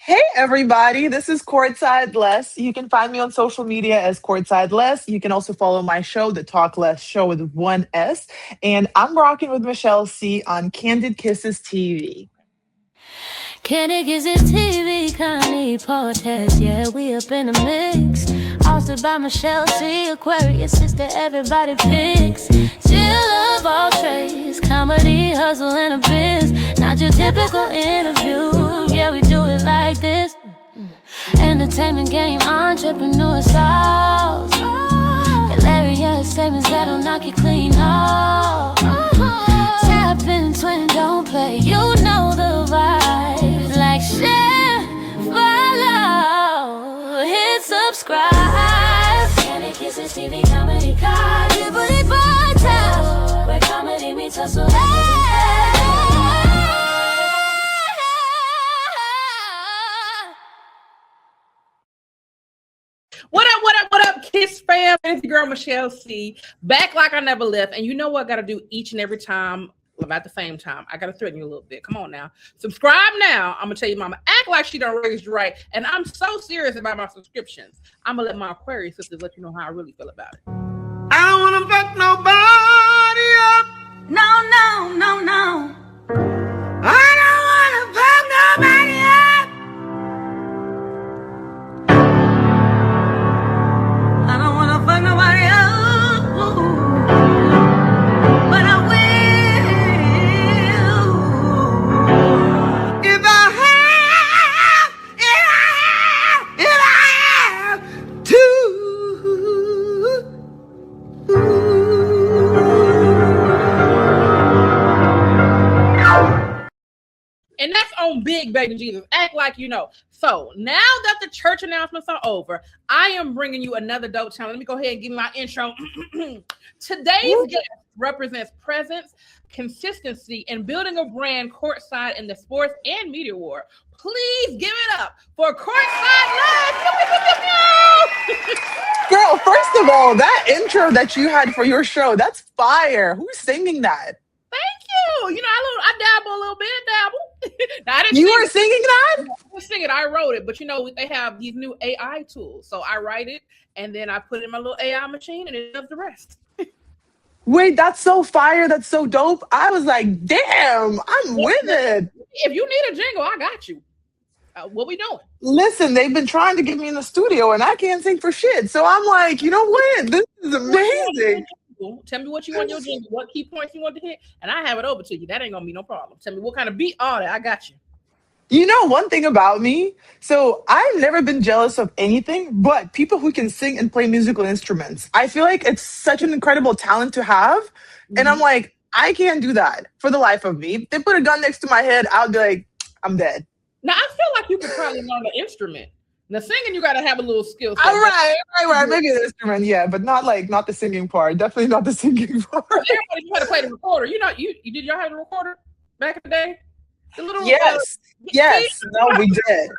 Hey everybody, this is Courtside Less. You can find me on social media as Courtside Less. You can also follow my show, The Talk Less Show with one S. And I'm rocking with Michelle C on Candid Kisses TV. Kandid Kisses TV, Connie Portes, yeah, we up in the mix. Hosted by Michelle C, Aquarius sister, everybody picks. Still love all trades, comedy, hustle, and a biz. Not your typical interview, yeah, we do it like this. Entertainment game, entrepreneur styles. Hilarious statements that'll knock you clean off. Tap in, twin, don't play, you know the vibe. Like, share, follow, hit subscribe. Kandid Kisses TV, comedy card. Triple podcast, where comedy meets hustle. What up, Kiss fam? It's your girl, Michelle C. Back like I never left. And you know what I got to do each and every time about the same time? I got to threaten you a little bit. Come on now. Subscribe now. I'm going to tell you, mama, act like she done raised you right. And I'm so serious about my subscriptions. I'm going to let my Aquarius sisters let you know how I really feel about it. I don't want to fuck nobody up. No, no, no, no. I don't want to fuck nobody up. I don't want to fuck nobody up. But I will. If I have to. And that's on big baby Jesus. Act like you know. So now that the church announcements are over, I am bringing you another dope channel. Let me go ahead and give you my intro. Today's guest represents presence, consistency, and building a brand courtside in the sports and media war. Please give it up for Courtside Less. Girl, first of all, that intro that you had for your show, that's fire. Who's singing that? Thank you. You know, I dabble a little bit, Now, I didn't You sing were it. singing that? I didn't sing it. I wrote it, but you know they have these new AI tools, so I write it and then I put it in my little AI machine and it does the rest. Wait, that's so fire. That's so dope. I was like, damn, I'm with it. If you need a jingle, I got you. What we doing? Listen, they've been trying to get me in the studio and I can't sing for shit. So I'm like, you know what? This is amazing. Tell me what you want your jingle, what key points you want to hit, and I have it over to you. That ain't gonna be no problem. Tell me what kind of beat, all that. I got you. You know one thing about me? So I've never been jealous of anything but people who can sing and play musical instruments. I feel like it's such an incredible talent to have. And I'm like, I can't do that for the life of me. If they put a gun next to my head, I'll be like, I'm dead. Now I feel like you could probably learn an instrument. Now singing, you gotta have a little skill set. All right. Maybe the instrument, yeah, but not the singing part. Definitely not the singing part. Everybody knew how to play the recorder. You know, you did y'all have a recorder back in the day? The little Yes. No, we did.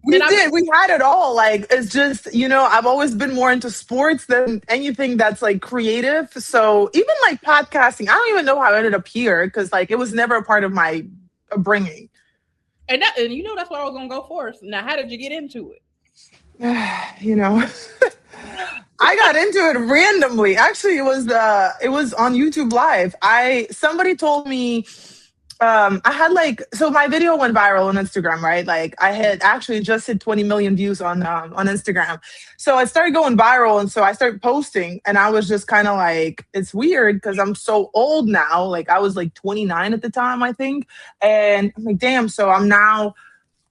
We did. We had it all. Like, it's just, you know, I've always been more into sports than anything that's like creative. So even like podcasting, I don't even know how I ended up here because like it was never a part of my upbringing. And you know that's what I was gonna go for. Now, how did you get into it? You know, I got into it randomly. Actually, it was on YouTube Live. Somebody told me I had so my video went viral on Instagram, right? Like I had actually just hit 20 million views on Instagram. So I started going viral and so I started posting and I was just kind of like, it's weird because I'm so old now. Like I was like 29 at the time, I think. And I'm like, damn, so I'm now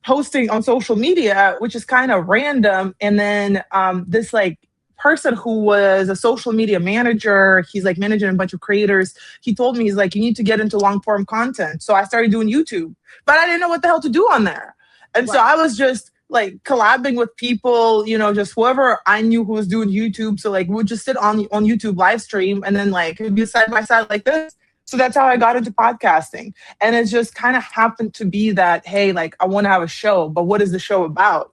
posting on social media, which is kind of random. And then this like person who was a social media manager, he's like managing a bunch of creators. He told me, he's like, you need to get into long form content. So I started doing YouTube, but I didn't know what the hell to do on there. And so I was just like collabing with people, you know, just whoever I knew who was doing YouTube. So like we'd just sit on YouTube live stream and then like it'd be side by side like this. So that's how I got into podcasting. And it just kind of happened to be that, hey, like I want to have a show, but what is the show about?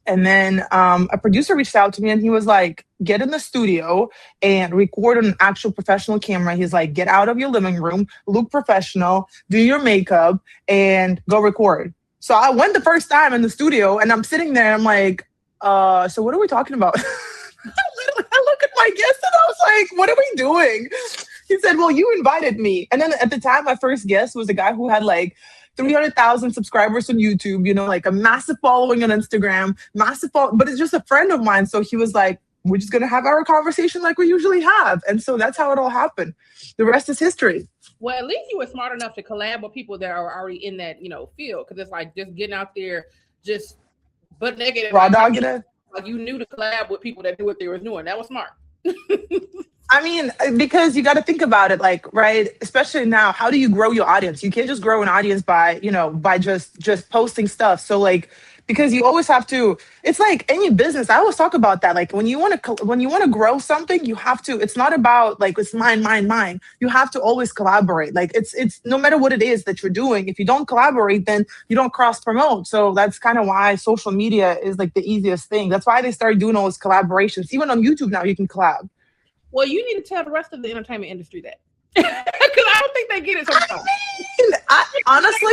And then a producer reached out to me and he was like, get in the studio and record on an actual professional camera. He's like, get out of your living room, look professional, do your makeup and go record. So I went the first time in the studio and I'm sitting there and I'm like, so what are we talking about? I look at my guest and I was like, what are we doing? He said, well, you invited me. And then at the time, my first guest was a guy who had like 300,000 subscribers on YouTube, you know, like a massive following on Instagram, but it's just a friend of mine. So he was like, we're just going to have our conversation like we usually have. And so that's how it all happened. The rest is history. Well, at least you were smart enough to collab with people that are already in that, field. Because it's like just getting out there, just butt naked. Raw dogging it. Like you knew to collab with people that knew what they were doing. That was smart. I mean, because you got to think about it, like, right, especially now, how do you grow your audience? You can't just grow an audience by just posting stuff. So like, because you always have to, it's like any business. I always talk about that. Like when you want to grow something, you have to, it's not about like, it's mine. You have to always collaborate. Like it's no matter what it is that you're doing, if you don't collaborate, then you don't cross promote. So that's kind of why social media is like the easiest thing. That's why they started doing all those collaborations. Even on YouTube now, you can collab. Well, you need to tell the rest of the entertainment industry that. Because I don't think they get it sometimes. Honestly,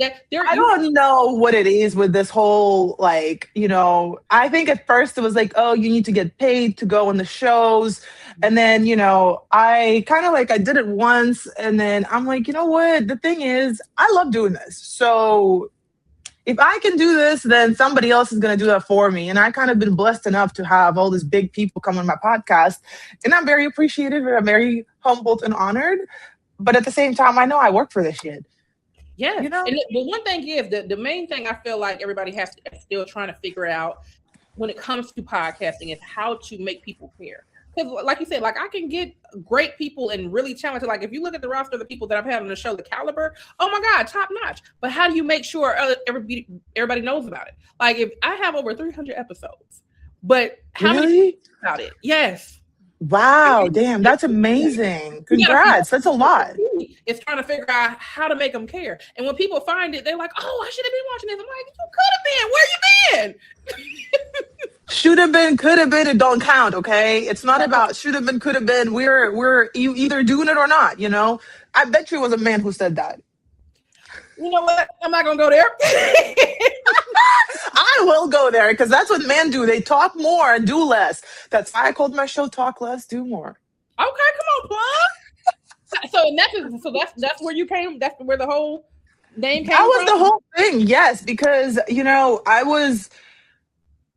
I don't know what it is with this whole, like, I think at first it was like, oh, you need to get paid to go on the shows. And then, I kind of like, I did it once. And then I'm like, you know what? The thing is, I love doing this. So if I can do this, then somebody else is going to do that for me. And I kind of been blessed enough to have all these big people come on my podcast. And I'm very appreciative. I'm very humbled and honored. But at the same time, I know I work for this shit. Yeah. And the one thing is the main thing I feel like everybody has to still trying to figure out when it comes to podcasting is how to make people care. Because like you said, like I can get great people and really talented. Like if you look at the roster of the people that I've had on the show, the caliber, oh my God, top notch. But how do you make sure everybody knows about it? Like if I have over 300 episodes, but how many people know about it? Yes. Wow, damn, that's amazing. Congrats. That's a lot. It's trying to figure out how to make them care. And when people find it, they're like, oh, I should have been watching this. I'm like, you could have been. Where you been? Should have been, could have been, it don't count, okay? It's not about should have been, could have been. We're either doing it or not, I bet you it was a man who said that. You know what? I'm not going to go there. I will go there because that's what men do. They talk more and do less. That's why I called my show Talk Less, Do More. Okay, come on, plug. So that's where you came. That's where the whole name came from? That was from? the whole thing, yes, because,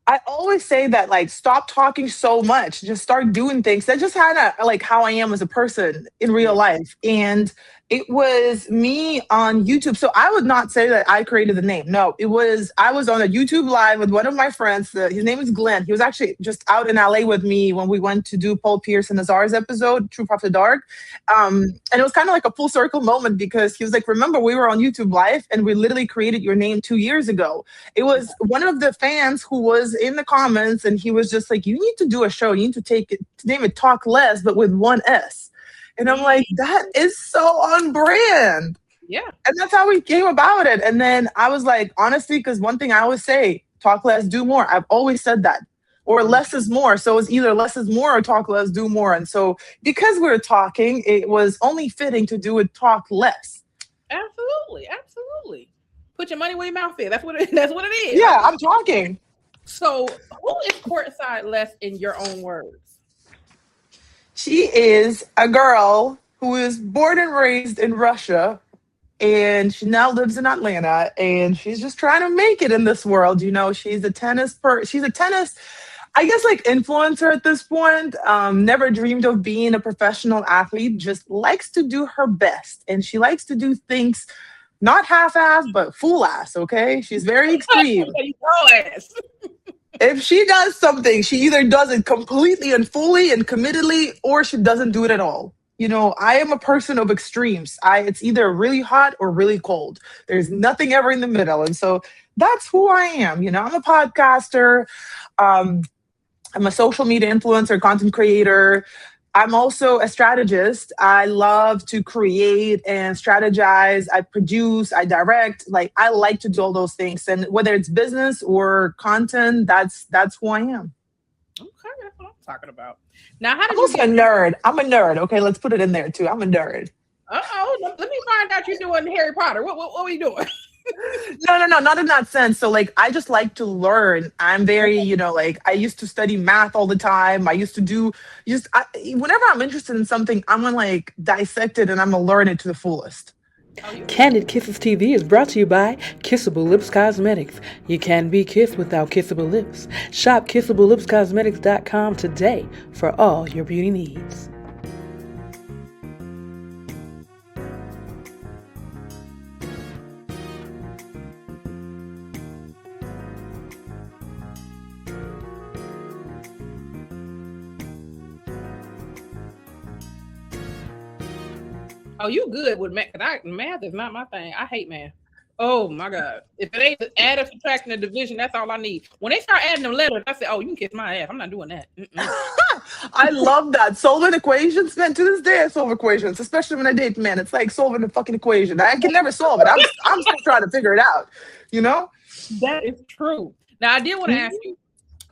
I always say that, like, stop talking so much. Just start doing things. That's just kind of like how I am as a person in real life. And it was me on YouTube. So I would not say that I created the name. No, I was on a YouTube live with one of my friends. His name is Glenn. He was actually just out in LA with me when we went to do Paul Pierce and Nazar's episode, True After Dark. And it was kind of like a full circle moment because he was like, remember, we were on YouTube live and we literally created your name 2 years ago. It was one of the fans who was in the comments and he was just like, you need to do a show. You need to name it Talk Less, but with one S. And I'm like, that is so on brand. Yeah. And that's how we came about it. And then I was like, honestly, because one thing I always say, talk less, do more. I've always said that. Or less is more. So it's either less is more or talk less, do more. And so because we're talking, it was only fitting to do it talk less. Absolutely. Absolutely. Put your money where your mouth is. That's what it is. Yeah, I'm talking. So who is Courtside Les in your own words? She is a girl who is born and raised in Russia, and she now lives in Atlanta, and she's just trying to make it in this world. She's a tennis, I guess, like influencer at this point. Never dreamed of being a professional athlete, just likes to do her best, and she likes to do things not half-ass, but full-ass, okay? She's very extreme. If she does something, she either does it completely and fully and committedly, or she doesn't do it at all. I am a person of extremes. It's either really hot or really cold. There's nothing ever in the middle. And so that's who I am. I'm a podcaster. I'm a social media influencer, content creator. I'm also a strategist. I love to create and strategize. I produce, I direct. Like, I like to do all those things. And whether it's business or content, that's who I am. Okay, that's what I'm talking about. Now, how did I'm also a nerd. I'm a nerd. Okay, let's put it in there too. I'm a nerd. Uh-oh. Let me find out you're doing Harry Potter. What are you doing? No, not in that sense. So like I just like to learn. I'm very, like I used to study math all the time. I used to do whenever I'm interested in something, I'm gonna like dissect it and I'm gonna learn it to the fullest. Oh, you good. Candid Kisses TV is brought to you by Kissable Lips Cosmetics. You can be kissed without kissable lips. Shop kissablelipscosmetics.com today for all your beauty needs. Oh, you good with math? Math is not my thing. I hate math. Oh my god! If it ain't adding, subtracting, and division, that's all I need. When they start adding them letters, I say, "Oh, you can kiss my ass." I'm not doing that. I love that. Solving equations, man. To this day, I solve equations, especially when I date, man. It's like solving a fucking equation. I can never solve it. I'm still trying to figure it out, you know? That is true. Now, I did want to ask you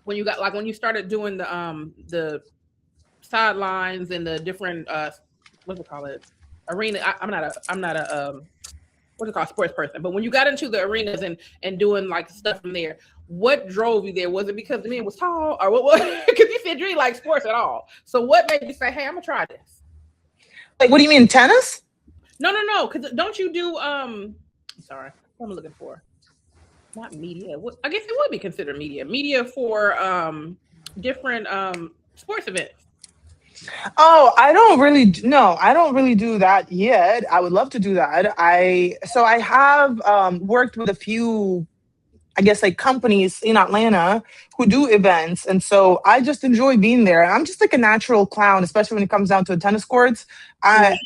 when you started doing the sidelines and the different what's it called it arena. I'm not a what's it called sports person, but when you got into the arenas and doing like stuff from there, what drove you there? Was it because the man was tall, or what? Because you said you didn't like sports at all. So what made you say, "Hey, I'm gonna try this"? Like, what do you mean, tennis? No. Because don't you do Sorry, what am I looking for? Not media. What, I guess it would be considered media. Media for different sports events. Oh, I don't really do that yet. I would love to do that. I have worked with a few, I guess, like companies in Atlanta who do events. And so I just enjoy being there. I'm just like a natural clown, especially when it comes down to tennis courts. I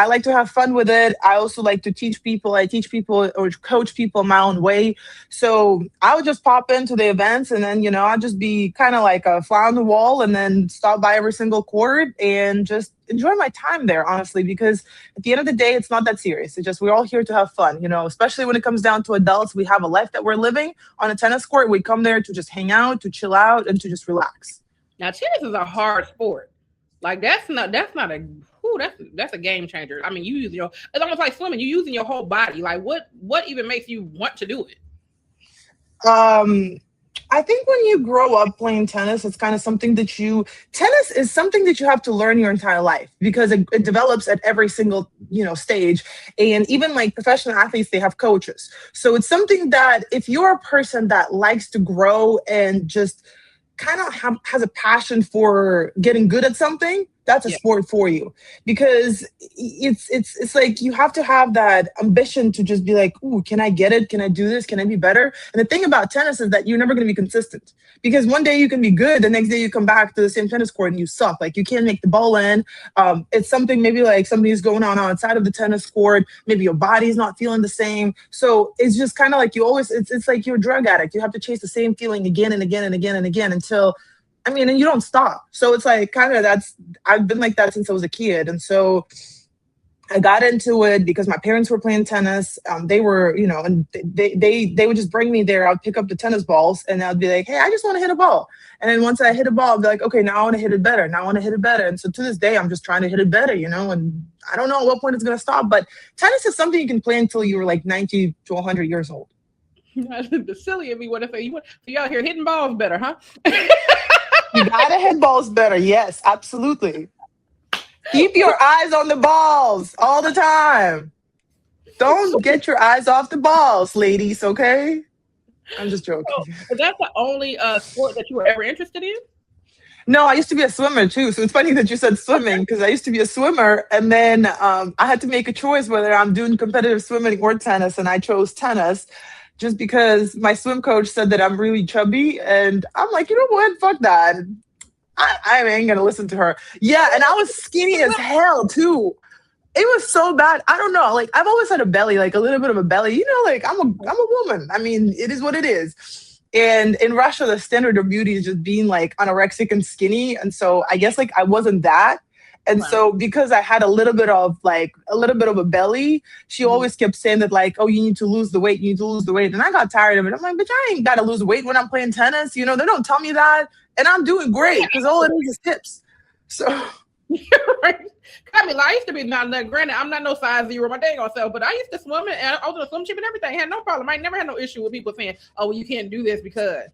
like to have fun with it. I also like to teach people. I teach people or coach people my own way. So I would just pop into the events and then, I'd just be kind of like a fly on the wall and then stop by every single court and just enjoy my time there, honestly, because at the end of the day, it's not that serious. It's just we're all here to have fun, especially when it comes down to adults. We have a life that we're living on a tennis court. We come there to just hang out, to chill out, and to just relax. Now, tennis is a hard sport. Like that's a game changer. I mean, it's almost like swimming. You're using your whole body. Like what even makes you want to do it? I think when you grow up playing tennis, it's kind of something tennis is something that you have to learn your entire life because it develops at every single, stage. And even like professional athletes, they have coaches. So it's something that if you're a person that likes to grow and just kind of has a passion for getting good at something, that's a sport for you, because it's like you have to have that ambition to just be like, ooh, can I get it? Can I do this? Can I be better? And the thing about tennis is that you're never going to be consistent, because one day you can be good, the next day you come back to the same tennis court and you suck. Like you can't make the ball in. It's something maybe like something's going on outside of the tennis court. Maybe your body's not feeling the same. So it's just kind of like it's like you're a drug addict. You have to chase the same feeling again and again and again and again until, and you don't stop. So it's like I've been like that since I was a kid. And so I got into it because my parents were playing tennis. They were, and they would just bring me there. I'd pick up the tennis balls and I'd be like, hey, I just want to hit a ball. And then once I hit a ball, I'd be like, okay, now I want to hit it better. Now I want to hit it better. And so to this day, I'm just trying to hit it better, and I don't know at what point it's going to stop. But tennis is something you can play until you're like 90 to 100 years old. The silly of me want to say, so you out here hitting balls better, huh? You gotta hit balls better. Yes, absolutely. Keep your eyes on the balls all the time. Don't get your eyes off the balls, ladies, okay? I'm just joking. So that's the only sport that you were ever interested in? No, I used to be a swimmer too. So it's funny that you said swimming, because I used to be a swimmer. And then I had to make a choice whether I'm doing competitive swimming or tennis. And I chose tennis just because my swim coach said that I'm really chubby. And I'm like, you know what? Fuck that. I ain't gonna listen to her. Yeah, and I was skinny as hell too. It was so bad. I don't know. Like I've always had a belly, like a little bit of a belly. Like I'm a woman. I mean, it is what it is. And in Russia, the standard of beauty is just being like anorexic and skinny. And so I guess like I wasn't that. And so because I had a little bit of a belly, she always kept saying that like, oh, you need to lose the weight. You need to lose the weight. And I got tired of it. I'm like, bitch, I ain't got to lose weight when I'm playing tennis. They don't tell me that. And I'm doing great because all it is tips. So Right? I mean, like, I used to be not granted, I'm not no size zero, my dang on self, but I used to swim and I was in a swim trip and everything. I had no problem. I never had no issue with people saying, "Oh, well, you can't do this because."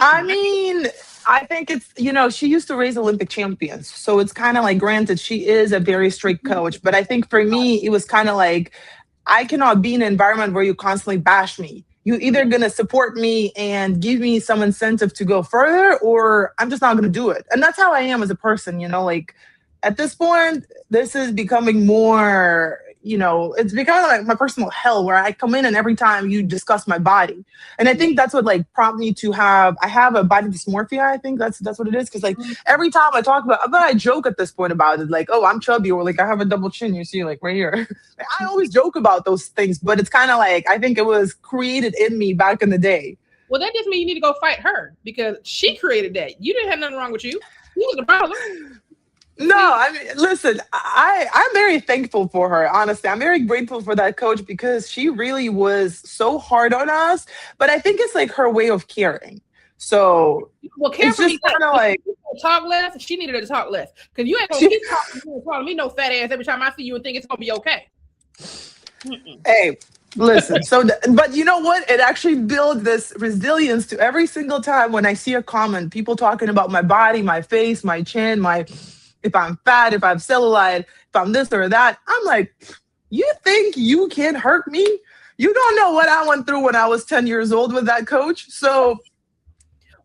I mean, I think it's, she used to raise Olympic champions. So it's kind of like, granted, she is a very strict coach. But I think for me, it was kind of like, I cannot be in an environment where you constantly bash me. You either going to support me and give me some incentive to go further, or I'm just not going to do it. And that's how I am as a person, like at this point, this is becoming more, it's becoming like my personal hell where I come in and every time you discuss my body. And I think that's what like prompted me to I have a body dysmorphia. I think that's what it is. Cause like every time I talk about, but I joke at this point about it, like, oh, I'm chubby, or like I have a double chin, you see, like right here. I always joke about those things, but it's kind of like, I think it was created in me back in the day. Well, that just means you need to go fight her because she created that. You didn't have nothing wrong with you. You was the problem. No, I mean, listen, I'm very thankful for her. Honestly, I'm very grateful for that coach because she really was so hard on us. But I think it's like her way of caring. So well, care it's for just kind of like talk less. She needed to talk less because you ain't gonna keep calling me no fat ass every time I see you and think it's gonna be okay. Hey, listen. But you know what? It actually builds this resilience to every single time when I see a comment, people talking about my body, my face, my chin, if I'm fat, if I have cellulite, if I'm this or that. I'm like, you think you can hurt me? You don't know what I went through when I was 10 years old with that coach. So,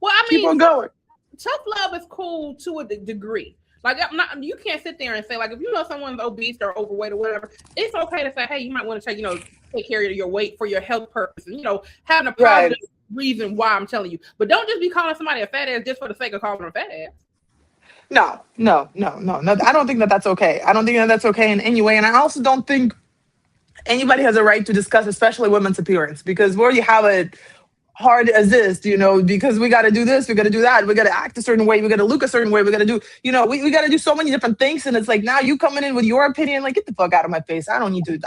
well, I mean, keep on going. Tough love is cool to a degree. Like, you can't sit there and say, like, if you know someone's obese or overweight or whatever, it's okay to say, hey, you might want to take care of your weight for your health purposes. Having a positive reason why I'm telling you. But don't just be calling somebody a fat ass just for the sake of calling them a fat ass. No. I don't think that's okay. I don't think that's okay in any way. And I also don't think anybody has a right to discuss, especially women's appearance, because where you have it hard as this, because we got to do this, we got to do that, we got to act a certain way, we got to look a certain way, we got to do, we got to do so many different things. And it's like, now you coming in with your opinion, like, get the fuck out of my face. I don't need to,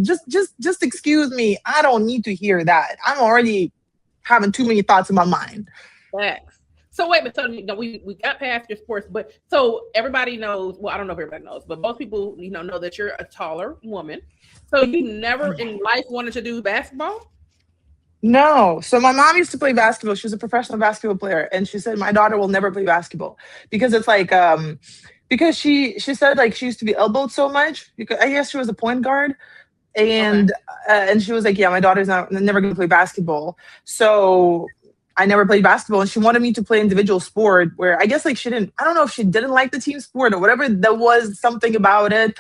just excuse me. I don't need to hear that. I'm already having too many thoughts in my mind. Facts. So wait, but so we got past your sports, but so everybody knows, well, I don't know if everybody knows, but most people, know that you're a taller woman. So you never in life wanted to do basketball? No. So my mom used to play basketball. She was a professional basketball player. And she said, my daughter will never play basketball because it's like, because she said like she used to be elbowed so much because I guess she was a point guard. And, and she was like, yeah, my daughter's never going to play basketball. So I never played basketball, and she wanted me to play individual sport where I guess like I don't know if she didn't like the team sport or whatever. There was something about it.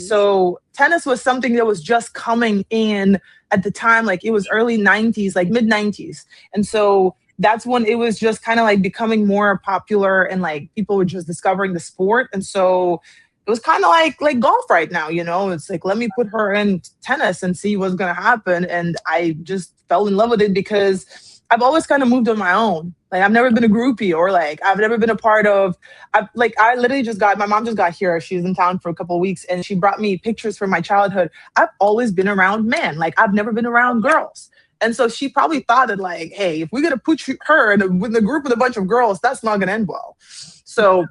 So tennis was something that was just coming in at the time. Like it was early 90s, like mid 90s. And so that's when it was just kind of like becoming more popular and like people were just discovering the sport. And so it was kind of like golf right now, it's like, let me put her in tennis and see what's going to happen. And I just fell in love with it because I've always kind of moved on my own. Like I've never been a groupie or like I've never been a part of. I literally my mom just got here. She's in town for a couple of weeks, and she brought me pictures from my childhood. I've always been around men. Like I've never been around girls, and so she probably thought that like, hey, if we're gonna put her in with a group with a bunch of girls, that's not gonna end well. So.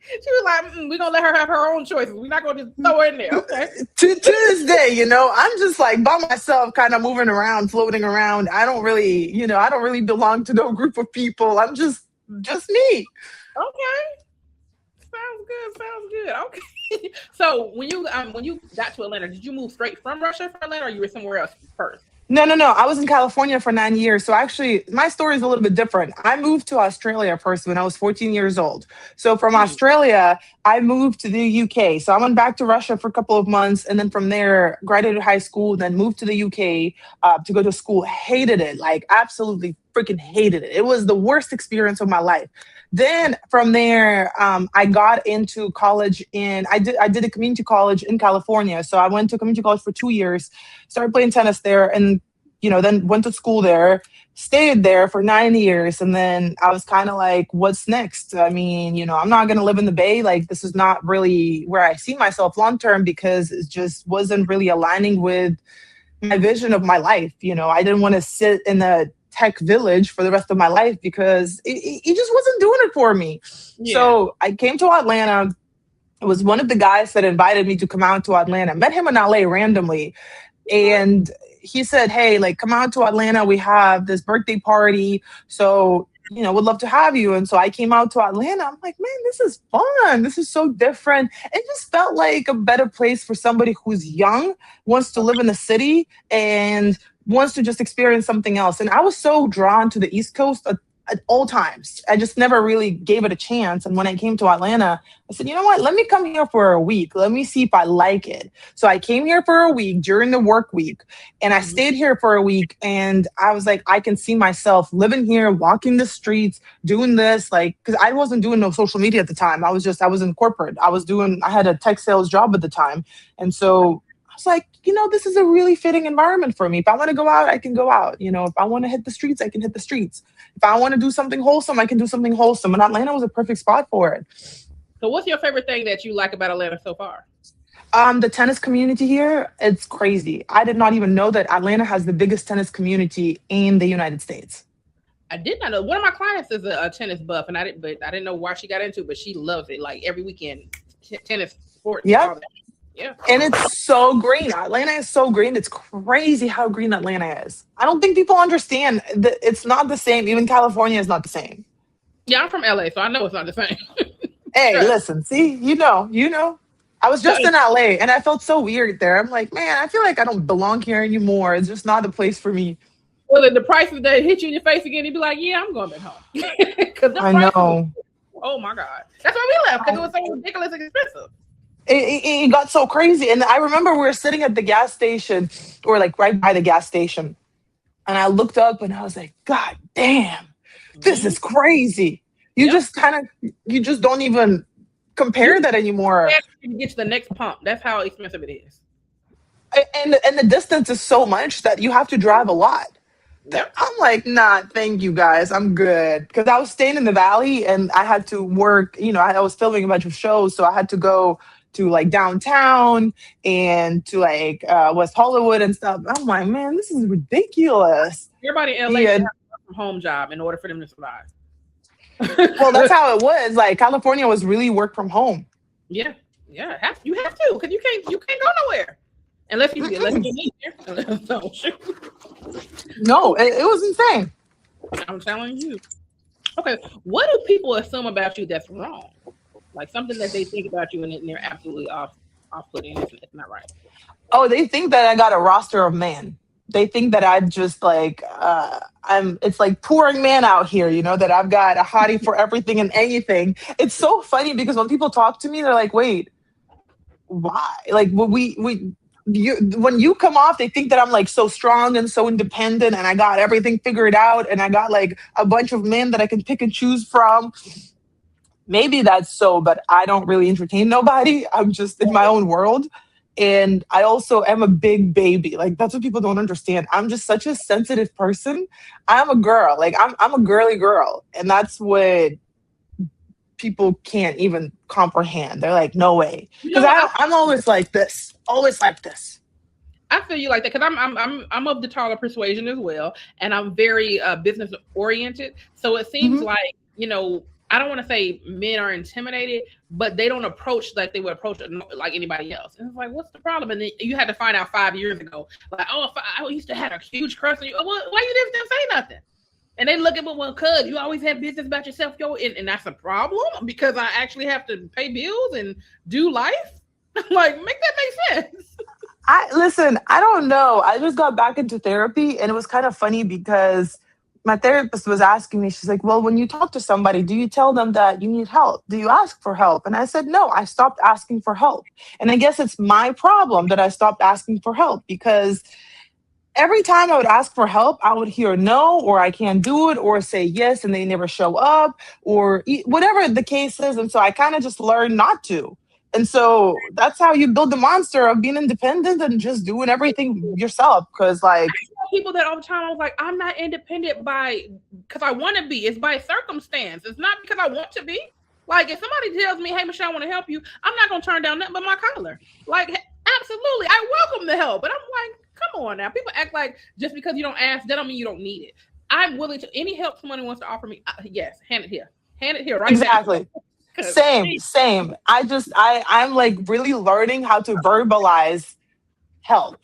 She was like, we're going to let her have her own choices. We're not going to just throw her in there. Okay. To this day, I'm just like by myself, kind of moving around, floating around. I don't really belong to no group of people. I'm just me. Okay. Sounds good. Okay. So when you got to Atlanta, did you move straight from Russia for Atlanta or you were somewhere else first? No. I was in California for 9 years. So actually, my story is a little bit different. I moved to Australia first when I was 14 years old. So from Australia, I moved to the UK. So I went back to Russia for a couple of months. And then from there, graduated high school, then moved to the UK to go to school. Hated it. Like absolutely freaking hated it. It was the worst experience of my life. Then from there, I got into college I did a community college in California. So I went to community college for 2 years, started playing tennis there, and then went to school there, stayed there for 9 years. And then I was kind of like, what's next? I mean, I'm not going to live in the Bay. Like, this is not really where I see myself long term because it just wasn't really aligning with my vision of my life. I didn't want to sit in the tech village for the rest of my life because it just wasn't doing it for me. Yeah. So I came to Atlanta. It was one of the guys that invited me to come out to Atlanta. I met him in LA randomly. And he said, hey, like, come out to Atlanta. We have this birthday party. So, would love to have you. And so I came out to Atlanta. I'm like, man, this is fun. This is so different. It just felt like a better place for somebody who's young, wants to live in the city, and wants to just experience something else. And I was so drawn to the East Coast at all times. I just never really gave it a chance. And when I came to Atlanta, I said, you know what? Let me come here for a week. Let me see if I like it. So I came here for a week during the work week, and I stayed here for a week. And I was like, I can see myself living here, walking the streets, doing this, like, because I wasn't doing no social media at the time. I was in corporate. I had a tech sales job at the time. And so I was like, this is a really fitting environment for me. If I want to go out, I can go out. If I want to hit the streets, I can hit the streets. If I want to do something wholesome, I can do something wholesome. And Atlanta was a perfect spot for it. So what's your favorite thing that you like about Atlanta so far? The tennis community here, it's crazy. I did not even know that Atlanta has the biggest tennis community in the United States. I did not know. One of my clients is a tennis buff, and I didn't know why she got into it, but she loves it. Like every weekend, tennis sports. Yeah. Yeah. And it's so green. Atlanta is so green. It's crazy how green Atlanta is. I don't think people understand that it's not the same. Even California is not the same. Yeah, I'm from LA, so I know it's not the same. Hey, listen, see, you know. I was just in LA and I felt so weird there. I'm like, man, I feel like I don't belong here anymore. It's just not the place for me. Well, the prices that hit you in your face again, you'd be like, yeah, I'm going back home. I know. Oh my God. That's why we left, because it was so ridiculous and expensive. It got so crazy. And I remember we were sitting at the gas station, or like right by the gas station. And I looked up and I was like, God damn, this is crazy. You just don't even compare that anymore. You get to the next pump. That's how expensive it is. And the distance is so much that you have to drive a lot. I'm like, nah, thank you guys. I'm good. Because I was staying in the Valley and I had to work. I was filming a bunch of shows. So I had to go to like downtown and to like West Hollywood and stuff. I'm like, man, this is ridiculous. Everybody in LA has a home job in order for them to survive. Well, that's how it was. Like California was really work from home. Yeah. You have to, because you can't go nowhere unless you need here. No, it was insane. I'm telling you. Okay, what do people assume about you that's wrong? Like something that they think about you and they're absolutely off-putting. It's not right. Oh, they think that I got a roster of men. They think that I just like it's like pouring man out here, that I've got a hottie for everything and anything. It's so funny because when people talk to me, they're like, wait, why? Like when you come off, they think that I'm like so strong and so independent and I got everything figured out and I got like a bunch of men that I can pick and choose from. Maybe that's so, but I don't really entertain nobody. I'm just in my own world. And I also am a big baby. Like, that's what people don't understand. I'm just such a sensitive person. I'm a girl. Like, I'm a girly girl. And that's what people can't even comprehend. They're like, no way. Because I'm always like this. Always like this. I feel you like that because I'm of the taller persuasion as well. And I'm very business oriented. So it seems like, I don't want to say men are intimidated, but they don't approach like they would approach like anybody else. And it's like, what's the problem? And then you had to find out 5 years ago, like, oh, I used to have a huge crush on you. Well, why you didn't say nothing? And they look at me, well, cuz you always have business about yourself, and that's a problem because I actually have to pay bills and do life. Like, make that make sense. I don't know. I just got back into therapy, and it was kind of funny because my therapist was asking me, she's like, well, when you talk to somebody, do you tell them that you need help? Do you ask for help? And I said, no, I stopped asking for help. And I guess it's my problem that I stopped asking for help because every time I would ask for help, I would hear no, or I can't do it, or say yes, and they never show up, or whatever the case is. And so I kind of just learned not to. And so that's how you build the monster of being independent and just doing everything yourself. Because like, people that all the time, I was like, I'm not independent because I want to be. It's by circumstance. It's not because I want to be. Like, if somebody tells me, hey, Michelle, I want to help you, I'm not going to turn down nothing but my collar. Like, absolutely. I welcome the help. But I'm like, come on now. People act like just because you don't ask, that don't mean you don't need it. I'm willing to any help someone wants to offer me. Yes, hand it here right now. Exactly. Same. I'm like really learning how to verbalize help.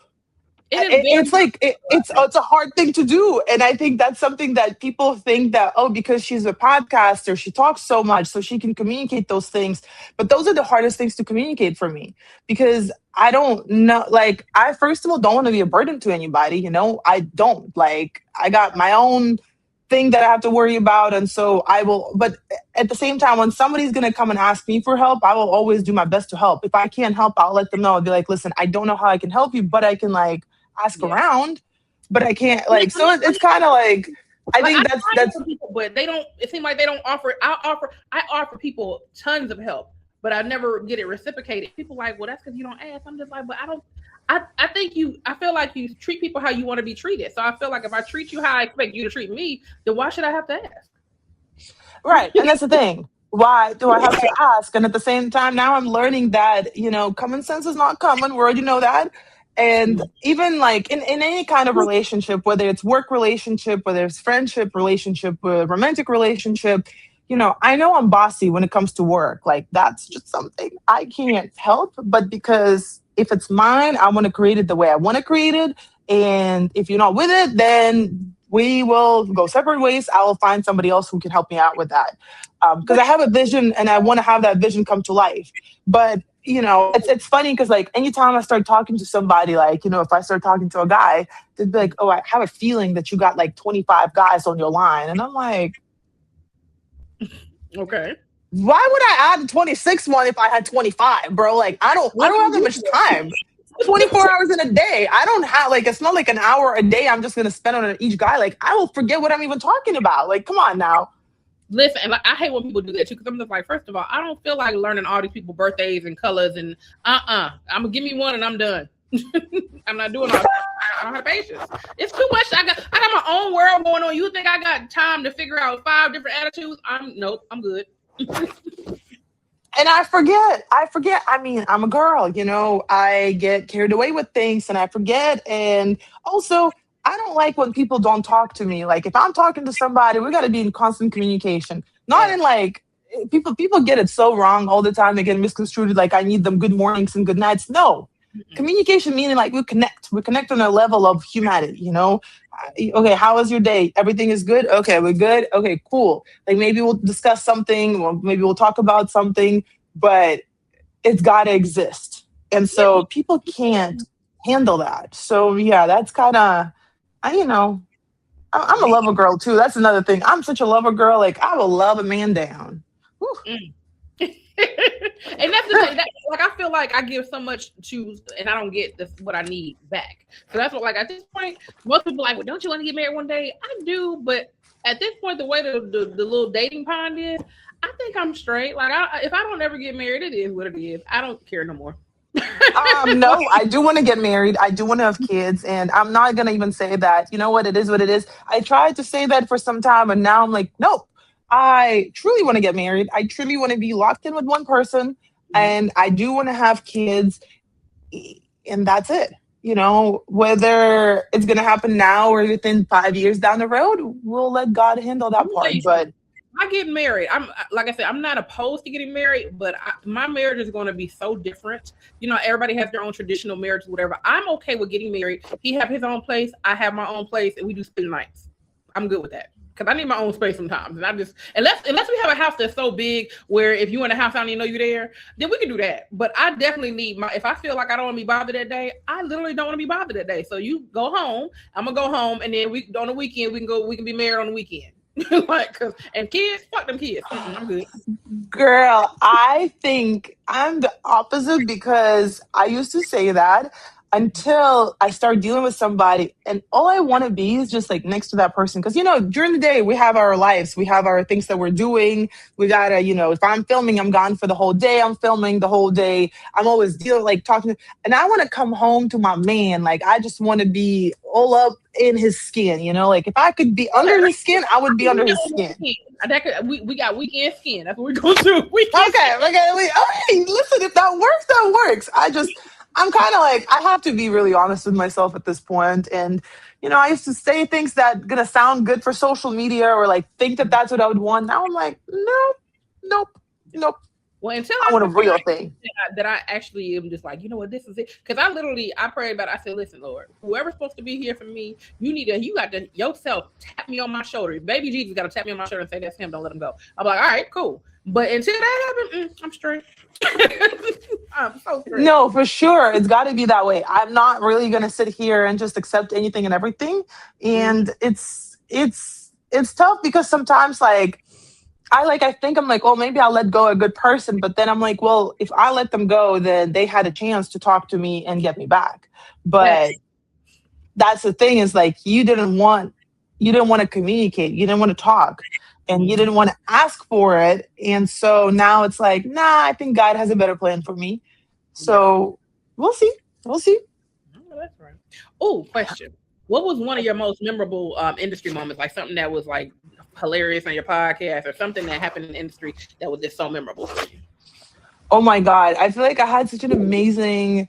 It is very It's like it's a hard thing to do, and I think that's something that people think that, oh, because she's a podcaster, she talks so much so she can communicate those things, but those are the hardest things to communicate for me, because I don't know, like, I first of all don't want to be a burden to anybody, I don't, like, I got my own thing that I have to worry about, and so I will, but at the same time, when somebody's going to come and ask me for help, I will always do my best to help. If I can't help, I'll let them know. I'll be like, listen, I don't know how I can help you, but I can, like, ask around, but I can't, like, so it's kind of like, I think that's people, but they don't, it seems like they don't offer. I offer people tons of help, but I never get it reciprocated. People like, well, that's because you don't ask. I'm just like, but I feel like you treat people how you want to be treated. So I feel like if I treat you how I expect you to treat me, then why should I have to ask? Right. And that's the thing. Why do I have to ask? And at the same time, now I'm learning that, common sense is not common. We already know that. And even like in any kind of relationship, whether it's work relationship, whether it's friendship relationship, romantic relationship, I know I'm bossy when it comes to work. Like, that's just something I can't help. But because if it's mine, I want to create it the way I want to create it. And if you're not with it, then we will go separate ways. I will find somebody else who can help me out with that. Because I have a vision and I want to have that vision come to life. But it's funny because, like, anytime I start talking to somebody, like, if I start talking to a guy, they'd be like, oh, I have a feeling that you got like 25 guys on your line. And I'm like, okay. Why would I add a 26 one if I had 25, bro? Like, I don't have that much time. 24 hours in a day. I don't have, like, it's not like an hour a day I'm just going to spend on each guy. Like, I will forget what I'm even talking about. Like, come on now. Listen, like, I hate when people do that too, because I'm just like, first of all, I don't feel like learning all these people's birthdays and colors and I'm gonna give me one and I'm done. I'm not doing all that. I don't have patience. It's too much. I got my own world going on. You think I got time to figure out 5 different attitudes? Nope, I'm good. And I forget. I mean, I'm a girl, I get carried away with things and I forget. And also, I don't like when people don't talk to me. Like, if I'm talking to somebody, we got to be in constant communication. Not in, like, people get it so wrong all the time. They get misconstrued. Like, I need them good mornings and good nights. No. Communication meaning, like, we connect on a level of humanity, Okay, how was your day? Everything is good? Okay, we're good. Okay, cool. Like, maybe we'll discuss something, or maybe we'll talk about something, but it's got to exist. And so people can't handle that. So yeah, that's kind of, I'm a lover girl too. That's another thing. I'm such a lover girl. Like, I will love a man down. And that's the thing. Like, I feel like I give so much to, and I don't get what I need back. So that's what, like, at this point, most people are like, well, don't you want to get married one day? I do, but at this point, the way the little dating pond is, I think I'm straight. Like, if I don't ever get married, it is what it is. I don't care no more. No, I do want to get married. I do want to have kids, and I'm not gonna even say that. You know what? It is what it is. I tried to say that for some time, and now I'm like, nope. I truly want to get married. I truly want to be locked in with one person, and I do want to have kids, and that's it. Whether it's gonna happen now or within 5 years down the road, we'll let God handle that part. But I get married. I'm, like I said, I'm not opposed to getting married, but my marriage is going to be so different. Everybody has their own traditional marriage, whatever. I'm okay with getting married. He have his own place, I have my own place, and we do spend nights. I'm good with that, because I need my own space sometimes. And I just, unless we have a house that's so big where if you in a house I don't even know you there, then we can do that. But I definitely need if I feel like I don't want to be bothered that day, I literally don't want to be bothered that day. So you go home, I'm gonna go home, and then on the weekend we can be married on the weekend. Like, and kids, fuck them kids. I'm good. Girl, I think I'm the opposite, because I used to say that until I start dealing with somebody, and all I want to be is just like next to that person. Because, during the day we have our lives, we have our things that we're doing. We gotta, if I'm filming, I'm gone for the whole day. I'm filming the whole day. I'm always talking, and I want to come home to my man. Like, I just want to be all up in his skin, like, if I could be under his skin, I would be under his skin. We got weekend skin. That's what we're gonna do. Okay. Listen, if that works, that works. I'm kind of like, I have to be really honest with myself at this point. And, I used to say things that going to sound good for social media or like think that that's what I would want. Now I'm like, no, nope, nope. Well, until I I want a feel real like thing. that I actually am just like, you know what, this is it. Because I prayed about it. I said, listen, Lord, whoever's supposed to be here for me, you got to yourself tap me on my shoulder. Baby Jesus got to tap me on my shoulder and say, that's him, don't let him go. I'm like, all right, cool. But until that happens, I'm straight. I'm so straight. No, for sure. It's got to be that way. I'm not really going to sit here and just accept anything and everything. And it's tough because sometimes I think I'm like, oh, maybe I'll let go a good person. But then I'm like, well, if I let them go, then they had a chance to talk to me and get me back. But that's the thing is like, you didn't want to communicate. You didn't want to talk and you didn't want to ask for it. And so now it's like, nah, I think God has a better plan for me. So we'll see. We'll see. Oh, that's right. Oh, question. What was one of your most memorable industry moments? Like something that was like hilarious on your podcast or something that happened in the industry that was just so memorable for you? Oh my God. I feel like I had such an amazing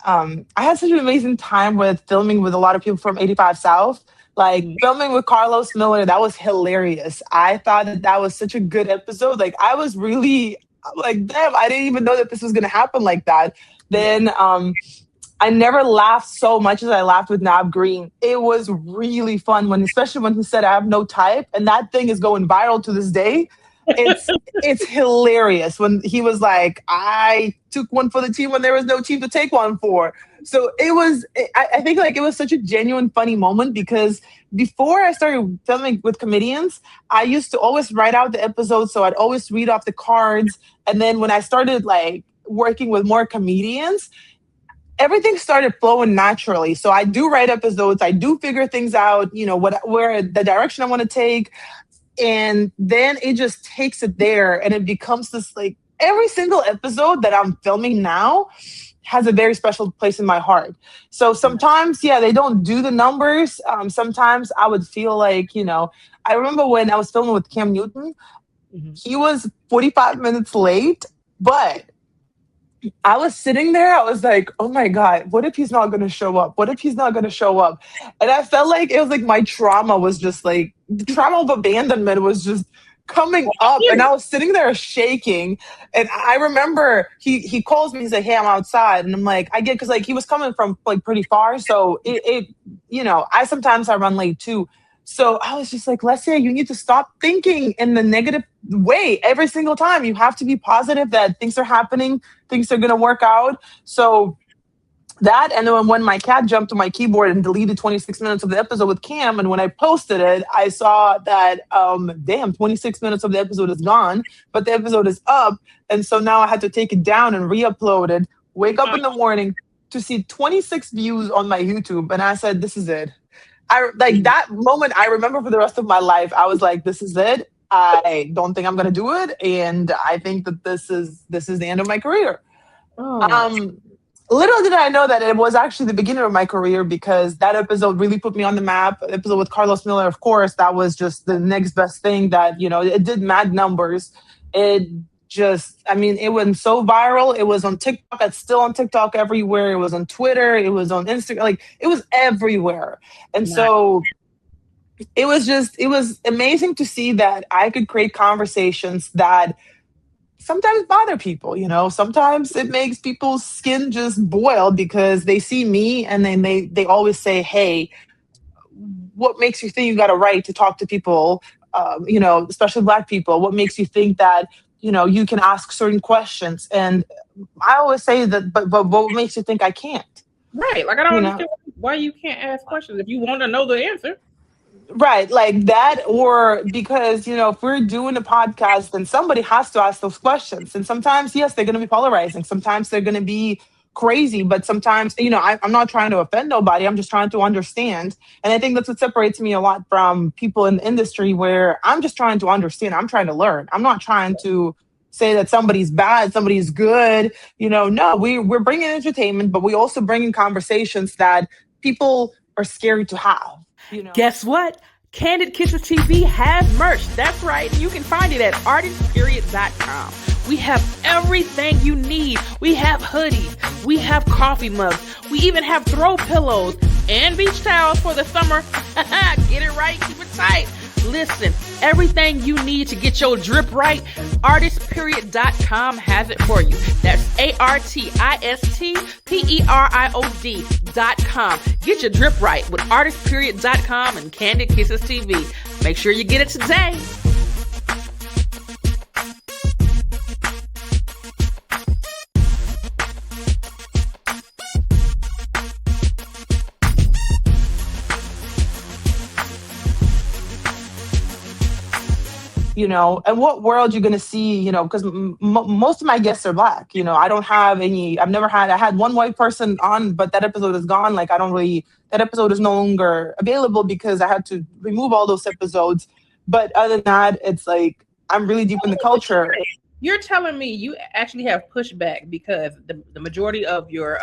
time with filming with a lot of people from 85 South. Like filming with Carlos Miller, that was hilarious. I thought that was such a good episode. Like I was really like, damn, I didn't even know that this was going to happen like that. Then I never laughed so much as I laughed with Nab Green. It was really fun especially when he said, I have no type. And that thing is going viral to this day. It's hilarious when he was like, I took one for the team when there was no team to take one for. So I think like it was such a genuine, funny moment because before I started filming with comedians, I used to always write out the episodes. So I'd always read off the cards. And then when I started like working with more comedians, everything started flowing naturally. So I do write episodes. I do figure things out, where the direction I want to take. And then it just takes it there and it becomes this like every single episode that I'm filming now has a very special place in my heart. So sometimes, they don't do the numbers. Sometimes I would feel like, I remember when I was filming with Cam Newton, he was 45 minutes late, but I was sitting there. I was like, oh my God, what if he's not going to show up? What if he's not going to show up? And I felt like it was like my trauma was just like the trauma of abandonment was just coming up. And I was sitting there shaking. And I remember he calls me. He's like, hey, I'm outside. And I'm like, I get, because like he was coming from like pretty far. So I run late too. So I was just like, Lesia, you need to stop thinking in the negative way every single time. You have to be positive that things are happening, things are going to work out. So that, and then when my cat jumped to my keyboard and deleted 26 minutes of the episode with Cam, and when I posted it, I saw that, 26 minutes of the episode is gone, but the episode is up. And so now I had to take it down and re-upload it, wake up in the morning to see 26 views on my YouTube. And I said, this is it. That moment I remember for the rest of my life. I was like, this is it. I don't think I'm going to do it. And I think that this is the end of my career. Little did I know that it was actually the beginning of my career because that episode really put me on the map. The episode with Carlos Miller, of course, that was just the next best thing that, it did mad numbers. It went so viral. It was on TikTok. It's still on TikTok everywhere. It was on Twitter. It was on Instagram. Like it was everywhere. And so it was amazing to see that I could create conversations that sometimes bother people, sometimes it makes people's skin just boil because they see me and then they always say, hey, what makes you think you got a right to talk to people, especially Black people? What makes you think that, you can ask certain questions? And I always say that, but what makes you think I can't? Right. Like, I don't understand why you can't ask questions if you want to know the answer. Right. Like that, or because, if we're doing a podcast, then somebody has to ask those questions. And sometimes, yes, they're going to be polarizing. Sometimes they're going to be crazy, but sometimes, I'm not trying to offend nobody. I'm just trying to understand. And I think that's what separates me a lot from people in the industry where I'm just trying to understand. I'm trying to learn. I'm not trying to say that somebody's bad, somebody's good. No, we're bringing entertainment, but we also bring in conversations that people are scared to have. Guess what? Kandid Kisses TV has merch. That's right. You can find it at artistperiod.com. We have everything you need. We have hoodies. We have coffee mugs. We even have throw pillows and beach towels for the summer. Get it right, keep it tight. Listen, everything you need to get your drip right, artistperiod.com has it for you. That's artistperiod.com. Get your drip right with artistperiod.com and Kandid Kisses TV. Make sure you get it today. And what world you're going to see, because most of my guests are Black. I don't have any, I had one white person on, but that episode is gone. Like, that episode is no longer available because I had to remove all those episodes. But other than that, it's like, I'm really deep in the culture. You're telling me you actually have pushback because the majority of your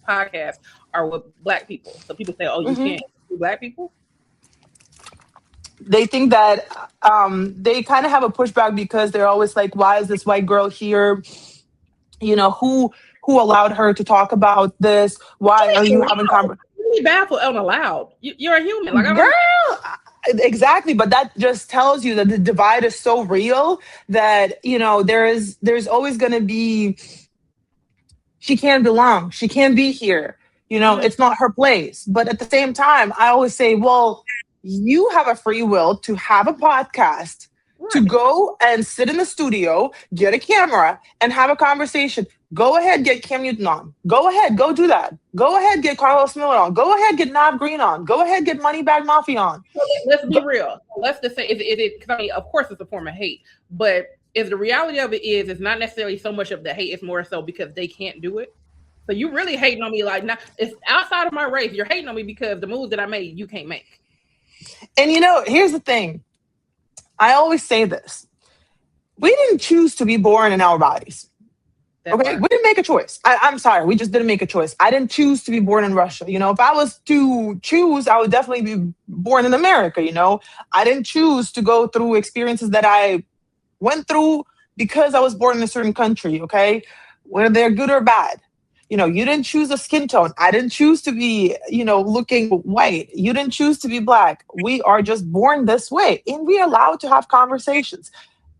podcasts are with Black people. So people say, oh, you can't do Black people? They think that they kind of have a pushback because they're always like, why is this white girl here? Who allowed her to talk about this? Why are you having conversations? Really baffled and allowed. You're a human. Like, girl, exactly. But that just tells you that the divide is so real that, there's always going to be, she can't belong. She can't be here. It's not her place. But at the same time, I always say, well, you have a free will to have a podcast, to go and sit in the studio, get a camera, and have a conversation. Go ahead, get Cam Newton on. Go ahead, go do that. Go ahead, get Carlos Miller on. Go ahead, get Nav Green on. Go ahead, get Moneybag Mafia on. Let's be real. Let's just say, is it? Because I mean, of course, it's a form of hate, but if the reality of it is, it's not necessarily so much of the hate. It's more so because they can't do it. So you really hating on me? Like, now it's outside of my race. You're hating on me because the moves that I made, you can't make. And here's the thing. I always say this. We didn't choose to be born in our bodies. Okay? We didn't make a choice. I'm sorry. We just didn't make a choice. I didn't choose to be born in Russia. If I was to choose, I would definitely be born in America. I didn't choose to go through experiences that I went through because I was born in a certain country. Okay? Whether they're good or bad. You didn't choose a skin tone. I didn't choose to be, looking white. You didn't choose to be Black. We are just born this way. And we're allowed to have conversations.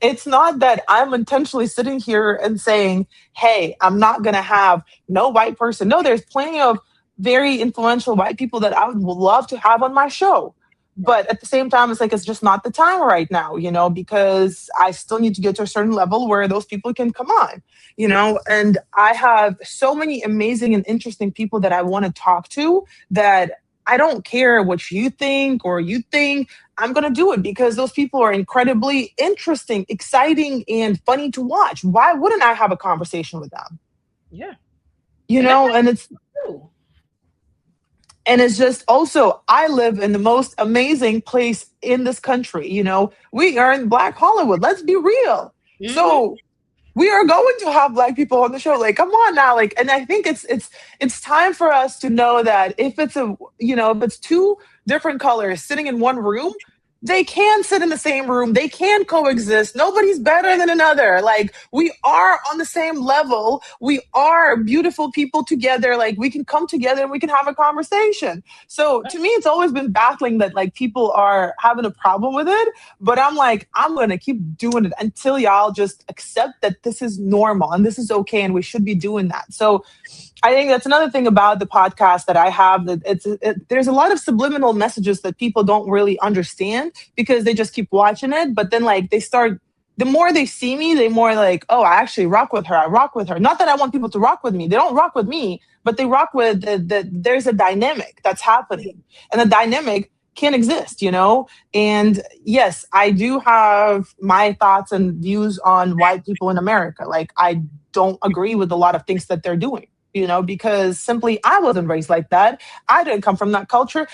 It's not that I'm intentionally sitting here and saying, hey, I'm not going to have no white person. No, there's plenty of very influential white people that I would love to have on my show. But at the same time, it's like, it's just not the time right now, because I still need to get to a certain level where those people can come on, and I have so many amazing and interesting people that I want to talk to that I don't care what you think or you think. I'm going to do it because those people are incredibly interesting, exciting, and funny to watch. Why wouldn't I have a conversation with them? Yeah. And it's true. And it's just also, I live in the most amazing place in this country. We are in Black Hollywood. Let's be real. Mm-hmm. So we are going to have Black people on the show. Like, come on now. Like, and I think it's time for us to know that if it's two different colors sitting in one room, they can sit in the same room. They can coexist. Nobody's better than another. Like, we are on the same level. We are beautiful people together. Like, we can come together and we can have a conversation. So to me, it's always been baffling that like people are having a problem with it. But I'm like, I'm going to keep doing it until y'all just accept that this is normal and this is okay. And we should be doing that. So I think that's another thing about the podcast that I have, that there's a lot of subliminal messages that people don't really understand because they just keep watching it. But then like the more they see me, they more like, oh, I actually rock with her. I rock with her. Not that I want people to rock with me. They don't rock with me, but they rock with there's a dynamic that's happening, and the dynamic can exist, And yes, I do have my thoughts and views on white people in America. Like, I don't agree with a lot of things that they're doing. Because simply I wasn't raised like that. I didn't come from that culture.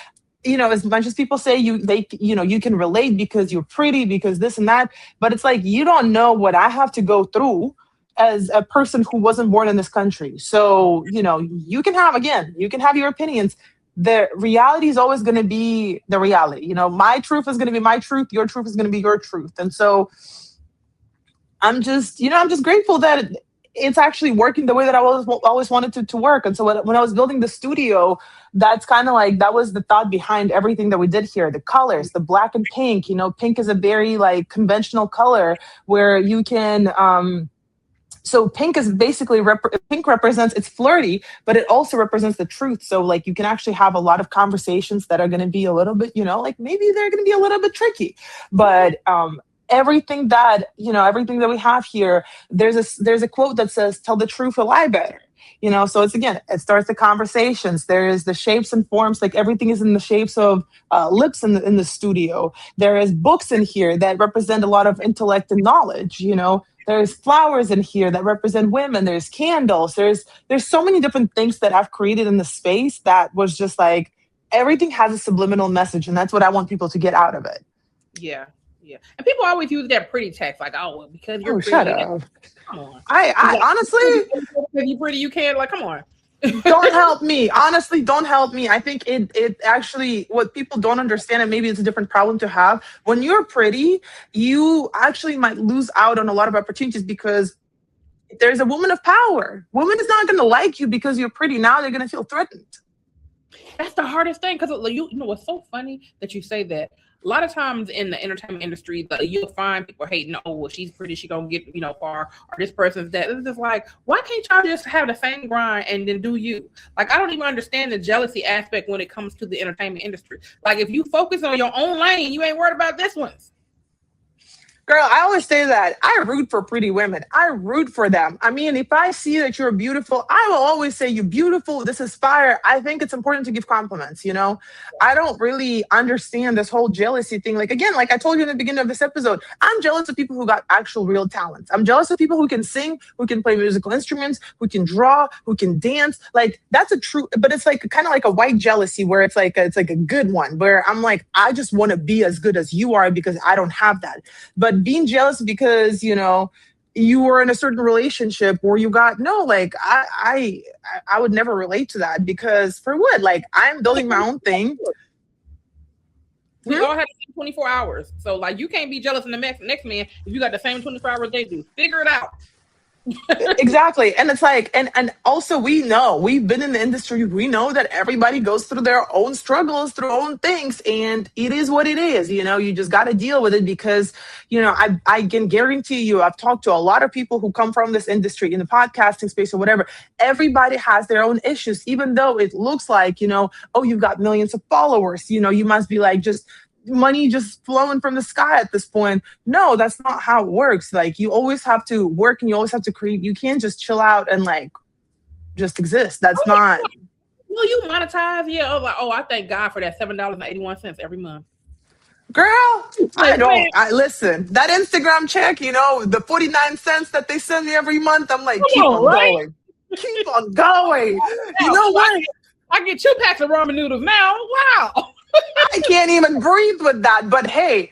As much as people say you can relate because you're pretty, because this and that, but it's like, you don't know what I have to go through as a person who wasn't born in this country. So, you can have your opinions. The reality is always going to be the reality. My truth is going to be my truth. Your truth is going to be your truth. And so I'm just, I'm just grateful that it's actually working the way that I always wanted to work. And so when I was building the studio, that's kind of like, that was the thought behind everything that we did here. The colors, the black and pink, pink is a very like conventional color where you can, so pink is basically pink represents, it's flirty, but it also represents the truth. So like you can actually have a lot of conversations that are going to be a little bit, like maybe they're going to be a little bit tricky, but everything that we have here, there's a quote that says, tell the truth or lie better. So it starts the conversations. There's the shapes and forms, like everything is in the shapes of lips in the studio. There is books in here that represent a lot of intellect and knowledge. There's flowers in here that represent women. There's candles. There's so many different things that I've created in the space that was just like, everything has a subliminal message, and that's what I want people to get out of it. Yeah. Yeah. And people always use that pretty text, like, oh, well, because you're pretty. Shut up. Come on. I honestly, if you're pretty, you can't, like, come on. Don't help me. Honestly, don't help me. I think it actually, what people don't understand, and maybe it's a different problem to have, when you're pretty, you actually might lose out on a lot of opportunities because there's a woman of power. Woman is not going to like you because you're pretty. Now they're going to feel threatened. That's the hardest thing, because you know what's so funny that you say that. A lot of times in the entertainment industry, you'll find people hating, oh, well, she's pretty, she gonna get, far, or this person's that. It's just like, why can't y'all just have the same grind and then do you? Like, I don't even understand the jealousy aspect when it comes to the entertainment industry. Like, if you focus on your own lane, you ain't worried about this one. Girl, I always say that I root for pretty women. I root for them. I mean, if I see that you're beautiful, I will always say you're beautiful. This is fire. I think it's important to give compliments. I don't really understand this whole jealousy thing. Like, again, like I told you in the beginning of this episode, I'm jealous of people who got actual real talents. I'm jealous of people who can sing, who can play musical instruments, who can draw, who can dance. Like, that's a true, but it's like kind of like a white jealousy where it's like a good one, where I'm like, I just want to be as good as you are because I don't have that. But being jealous because you were in a certain relationship where you got I would never relate to that, because for what? Like, I'm building my own thing. We all have 24 hours, so like you can't be jealous of the next man if you got the same 24 hours they do. Figure it out. Exactly. And it's like, and also we've been in the industry, we know that everybody goes through their own struggles, through own things, and it is what it is. You just got to deal with it because I can guarantee you, I've talked to a lot of people who come from this industry in the podcasting space or whatever. Everybody has their own issues, even though it looks like, oh, you've got millions of followers, you must be like just money just flowing from the sky at this point. No, that's not how it works. Like, you always have to work and you always have to create. You can't just chill out and like just exist. That's not. Will you monetize? Yeah. I was like, I thank God for that $7.81 every month. Girl, I don't. Listen, that Instagram check, the 49 cents that they send me every month. I'm like, keep on going. Keep on going. You know what? I get 2 packs of ramen noodles now. Wow. I can't even breathe with that. But hey,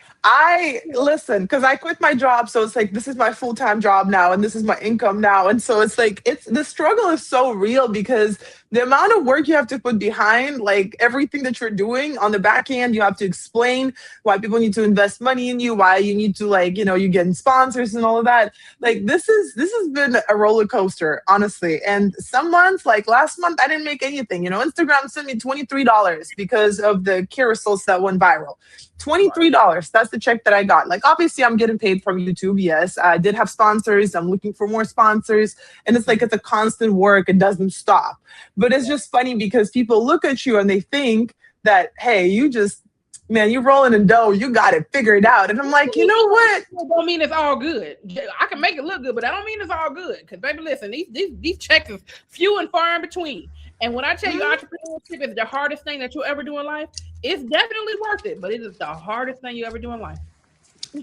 listen, because I quit my job. So it's like, this is my full-time job now. And this is my income now. And so it's like, the struggle is so real because the amount of work you have to put behind, like everything that you're doing on the back end, you have to explain why people need to invest money in you, why you need to you're getting sponsors and all of that. Like, this has been a roller coaster, honestly. And some months, like last month, I didn't make anything. Instagram sent me $23 because of the carousels that went viral. $23. That's the check that I got. Like, obviously, I'm getting paid from YouTube. Yes, I did have sponsors. I'm looking for more sponsors. And it's like, it's a constant work. It doesn't stop. But it's just funny because people look at you and they think that, hey, you're rolling in dough. You got it figured out. And I'm like, you know what? That don't mean it's all good. I can make it look good, but that don't mean it's all good. Because, baby, listen, these checks is few and far in between. And when I tell you entrepreneurship is the hardest thing that you'll ever do in life, it's definitely worth it. But it is the hardest thing you ever do in life.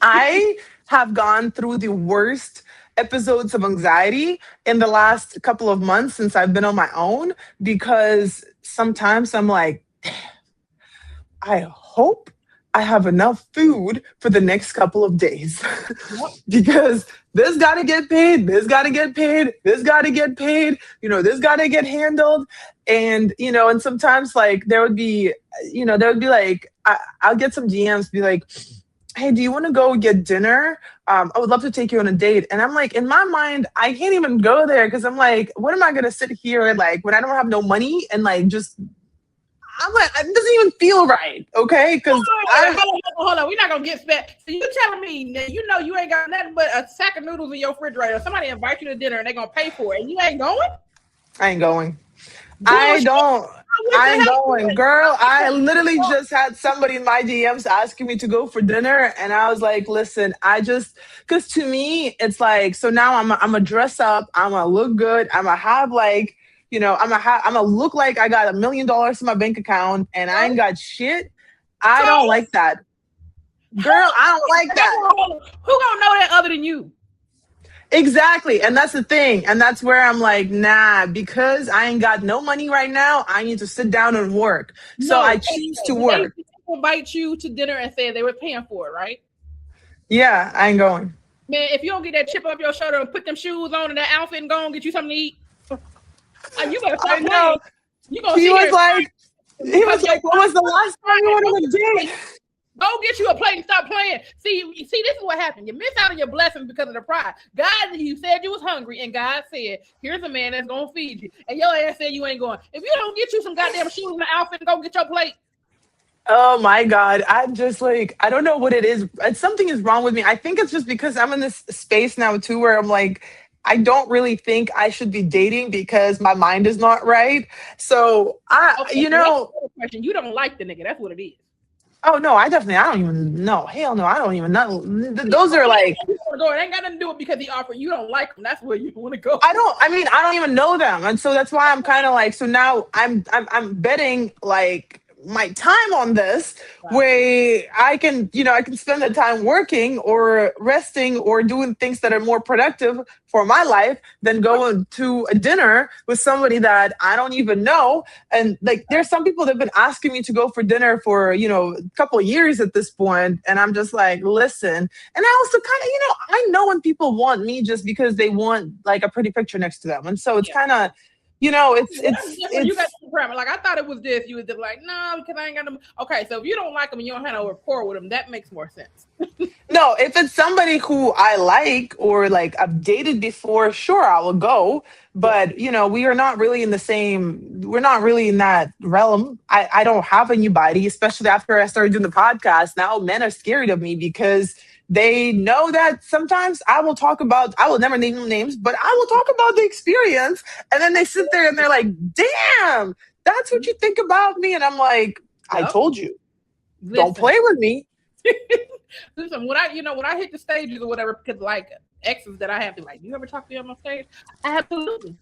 I have gone through the worst episodes of anxiety in the last couple of months since I've been on my own, because sometimes I'm like, I hope I have enough food for the next couple of days because this got to get paid. This got to get paid. This got to get paid. This got to get handled. And, and sometimes like there would be like, I'll get some DMs be like, hey, do you want to go get dinner? I would love to take you on a date. And I'm like, in my mind, I can't even go there because I'm like, what am I going to sit here and like when I don't have no money and like just, I'm like, it doesn't even feel right. Okay. Because hold on. We're not going to get spent. So you telling me that you know you ain't got nothing but a sack of noodles in your refrigerator. Somebody invite you to dinner and they're going to pay for it and you ain't going? I ain't going. I ain't going. Girl, I literally just had somebody in my DMs asking me to go for dinner. And I was like, listen, because to me, it's like, so now I'm going to dress up. I'm going to look good. I'm going to have like, I'm going to look like I got $1 million in my bank account and I ain't got shit. I don't like that. Girl, I don't like that. Who gonna know that other than you? Exactly. And that's the thing. And that's where I'm like, nah, because I ain't got no money right now, I need to sit down and work. So I choose to work. They invite you to dinner and say they were paying for it, right? Yeah, I ain't going. Man, if you don't get that chip up your shoulder and put them shoes on and that outfit and go and get you something to eat, you better stop playing. He was like, what was the last time you went on a date? Go get you a plate and stop playing. See, this is what happened. You miss out on your blessings because of the pride. God, you said you was hungry, and God said, here's a man that's going to feed you. And your ass said you ain't going. If you don't get you some goddamn shoes and an outfit and go get your plate. Oh, my God. I'm just like, I don't know what it is. Something is wrong with me. I think it's just because I'm in this space now, too, where I'm like, I don't really think I should be dating because my mind is not right. So, you don't like the nigga. That's what it is. Oh no, I don't even know. Hell no, I don't even know. Those are like, it ain't got nothing to do with because he offered. You don't like him. That's where you want to go. I don't even know them, and so that's why I'm kind of like. So now I'm betting like my time on this, where I can spend the time working or resting or doing things that are more productive for my life than going to a dinner with somebody that I don't even know. And like, there's some people that have been asking me to go for dinner for, a couple of years at this point. And I'm just like, listen. And I also kind of, I know when people want me just because they want like a pretty picture next to them. And so it's kind of, you got the parameter. Like I thought it was this. You was just like, no, because I ain't got them. Okay, so if you don't like them and you don't have no rapport with them, that makes more sense. No, if it's somebody who I like or like I've dated before, sure, I will go. But we are not really in the same. We're not really in that realm. I don't have anybody, especially after I started doing the podcast. Now men are scared of me because they know that sometimes I will never name names, but I will talk about the experience. And then they sit there and they're like, damn, that's what you think about me. And I'm like, I told you, don't play with me. Listen, when I hit the stages or whatever, because like exes that I have to like, you ever talk to me on my stage? Absolutely.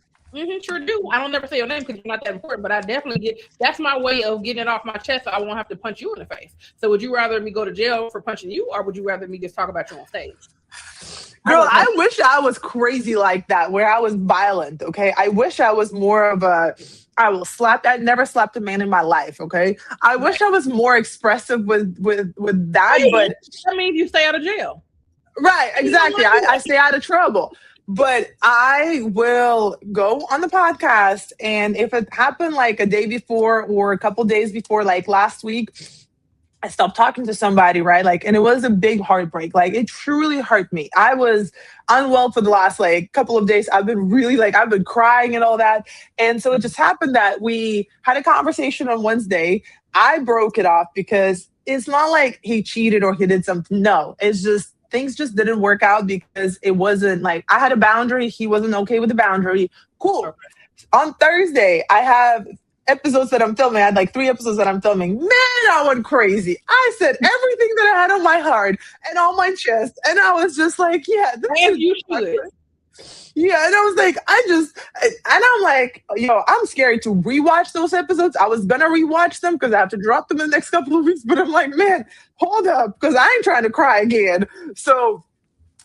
Sure do. I don't never say your name because you're not that important, but I definitely that's my way of getting it off my chest so I won't have to punch you in the face. So would you rather me go to jail for punching you or would you rather me just talk about you on stage? Girl, I wish I was crazy like that, where I was violent, okay? I wish I was more of I never slapped a man in my life, okay? I wish I was more expressive with that, but that means you stay out of jail. Right, exactly. I stay out of trouble. But I will go on the podcast, and if it happened like a day before or a couple days before, like last week, I stopped talking to somebody, right? Like, and it was a big heartbreak. Like, it truly hurt me. I was unwell for the last like couple of days. I've been really I've been crying and all that. And so it just happened that we had a conversation on Wednesday. I broke it off because it's not like he cheated or he did something. No, it's just things just didn't work out because it wasn't like I had a boundary. He wasn't okay with the boundary. Cool. On Thursday, I have episodes that I'm filming. I had like 3 episodes that I'm filming. Man, I went crazy. I said everything that I had on my heart and on my chest. And I was just like, yeah, this is you should. Yeah, and I was like, and I'm like, I'm scared to rewatch those episodes. I was gonna rewatch them because I have to drop them in the next couple of weeks. But I'm like, man, hold up, because I ain't trying to cry again. So,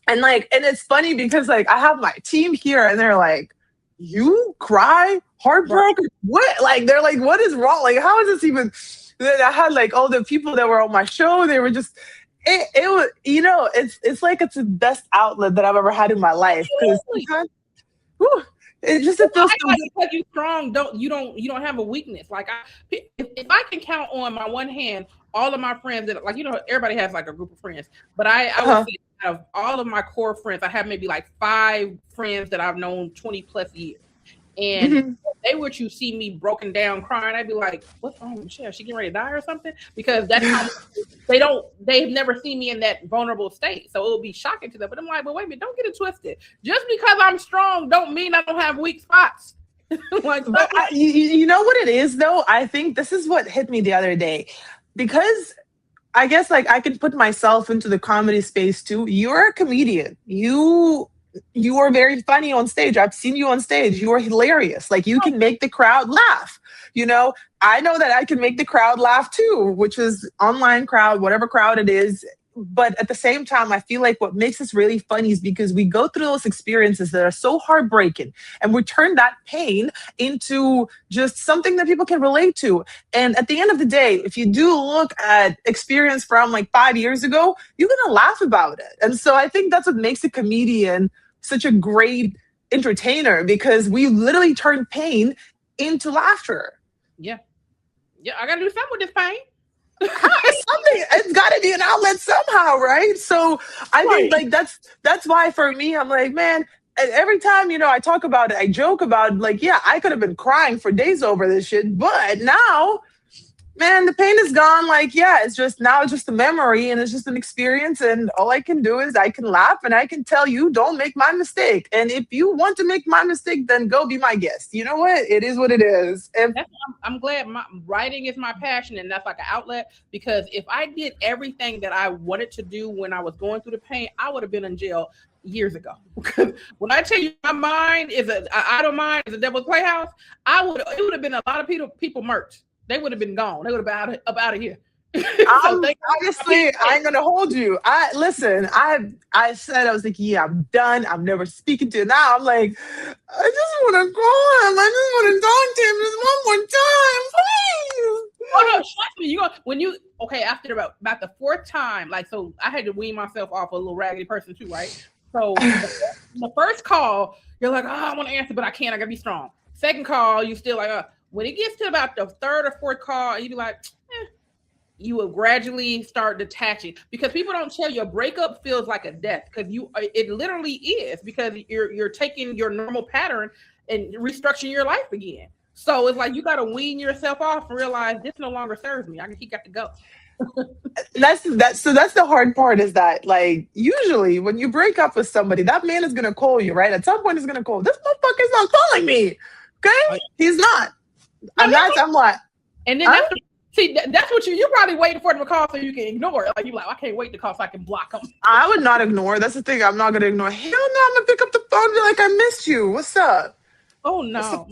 and it's funny because like I have my team here, and they're like, you cry, heartbroken? What? Like they're like, what is wrong? Like, how is this even? Then I had like all the people that were on my show. They were just. It was, it's like it's the best outlet that I've ever had in my life. It just feels so good. Because you're strong, you don't have a weakness. Like if I can count on my one hand all of my friends that, like, everybody has like a group of friends, but I would say out of all of my core friends, I have maybe like 5 friends that I've known 20 plus years. And they would you see me broken down crying, I'd be like, what's wrong with Michelle? She getting ready to die or something? Because that's how they've never seen me in that vulnerable state. So it would be shocking to them. But I'm like, well, wait a minute, don't get it twisted. Just because I'm strong don't mean I don't have weak spots. Like, but you know what it is though? I think this is what hit me the other day. Because I guess like I can put myself into the comedy space too. You're a comedian. You are very funny on stage. I've seen you on stage. You are hilarious. Like you can make the crowd laugh. I know that I can make the crowd laugh too, which is online crowd, whatever crowd it is. But at the same time, I feel like what makes us really funny is because we go through those experiences that are so heartbreaking and we turn that pain into just something that people can relate to. And at the end of the day, if you do look at experience from like 5 years ago, you're going to laugh about it. And so I think that's what makes a comedian such a great entertainer, because we literally turn pain into laughter. Yeah, I got to do something with this pain. It's got to be an outlet somehow, right? So I think like that's why for me, I'm like, man, every time I talk about it, I joke about like, yeah, I could have been crying for days over this shit, but now, man, the pain is gone. Like, yeah, it's just a memory and it's just an experience, and all I can do is I can laugh and I can tell you, don't make my mistake. And if you want to make my mistake, then go be my guest. You know what? It is what it is. I'm glad writing is my passion, and that's like an outlet, because if I did everything that I wanted to do when I was going through the pain, I would have been in jail years ago. When I tell you my mind is an idle mind, is a devil's playhouse, it would have been a lot of people murked. They would have been gone. They would have been up out of here. Honestly, I ain't gonna hold you. I said, I was like, yeah, I'm done. I'm never speaking to you. Now I'm like, I just want to call him. I just want to talk to him just one more time, please. Oh no, trust me. After about the 4th time, like, so I had to wean myself off a little raggedy person too, right? So the first call, you're like, oh, I want to answer, but I can't. I gotta be strong. Second call, you still like, when it gets to about the 3rd or 4th call, you be like, you will gradually start detaching, because people don't tell you a breakup feels like a death, because it literally is, because you're taking your normal pattern and restructuring your life again. So it's like you got to wean yourself off and realize this no longer serves me. He got to go. That's the hard part, is that like usually when you break up with somebody, that man is gonna call you, right? At some point, he's gonna call. This motherfucker's not calling me. Okay, he's not. I'm what? And then that's what you're probably waiting for them to call so you can ignore it. Like you're like, I can't wait to call so I can block them. I would not ignore. That's the thing. I'm not gonna ignore. Hell no, I'm gonna pick up the phone and be like, I missed you. What's up? Oh no.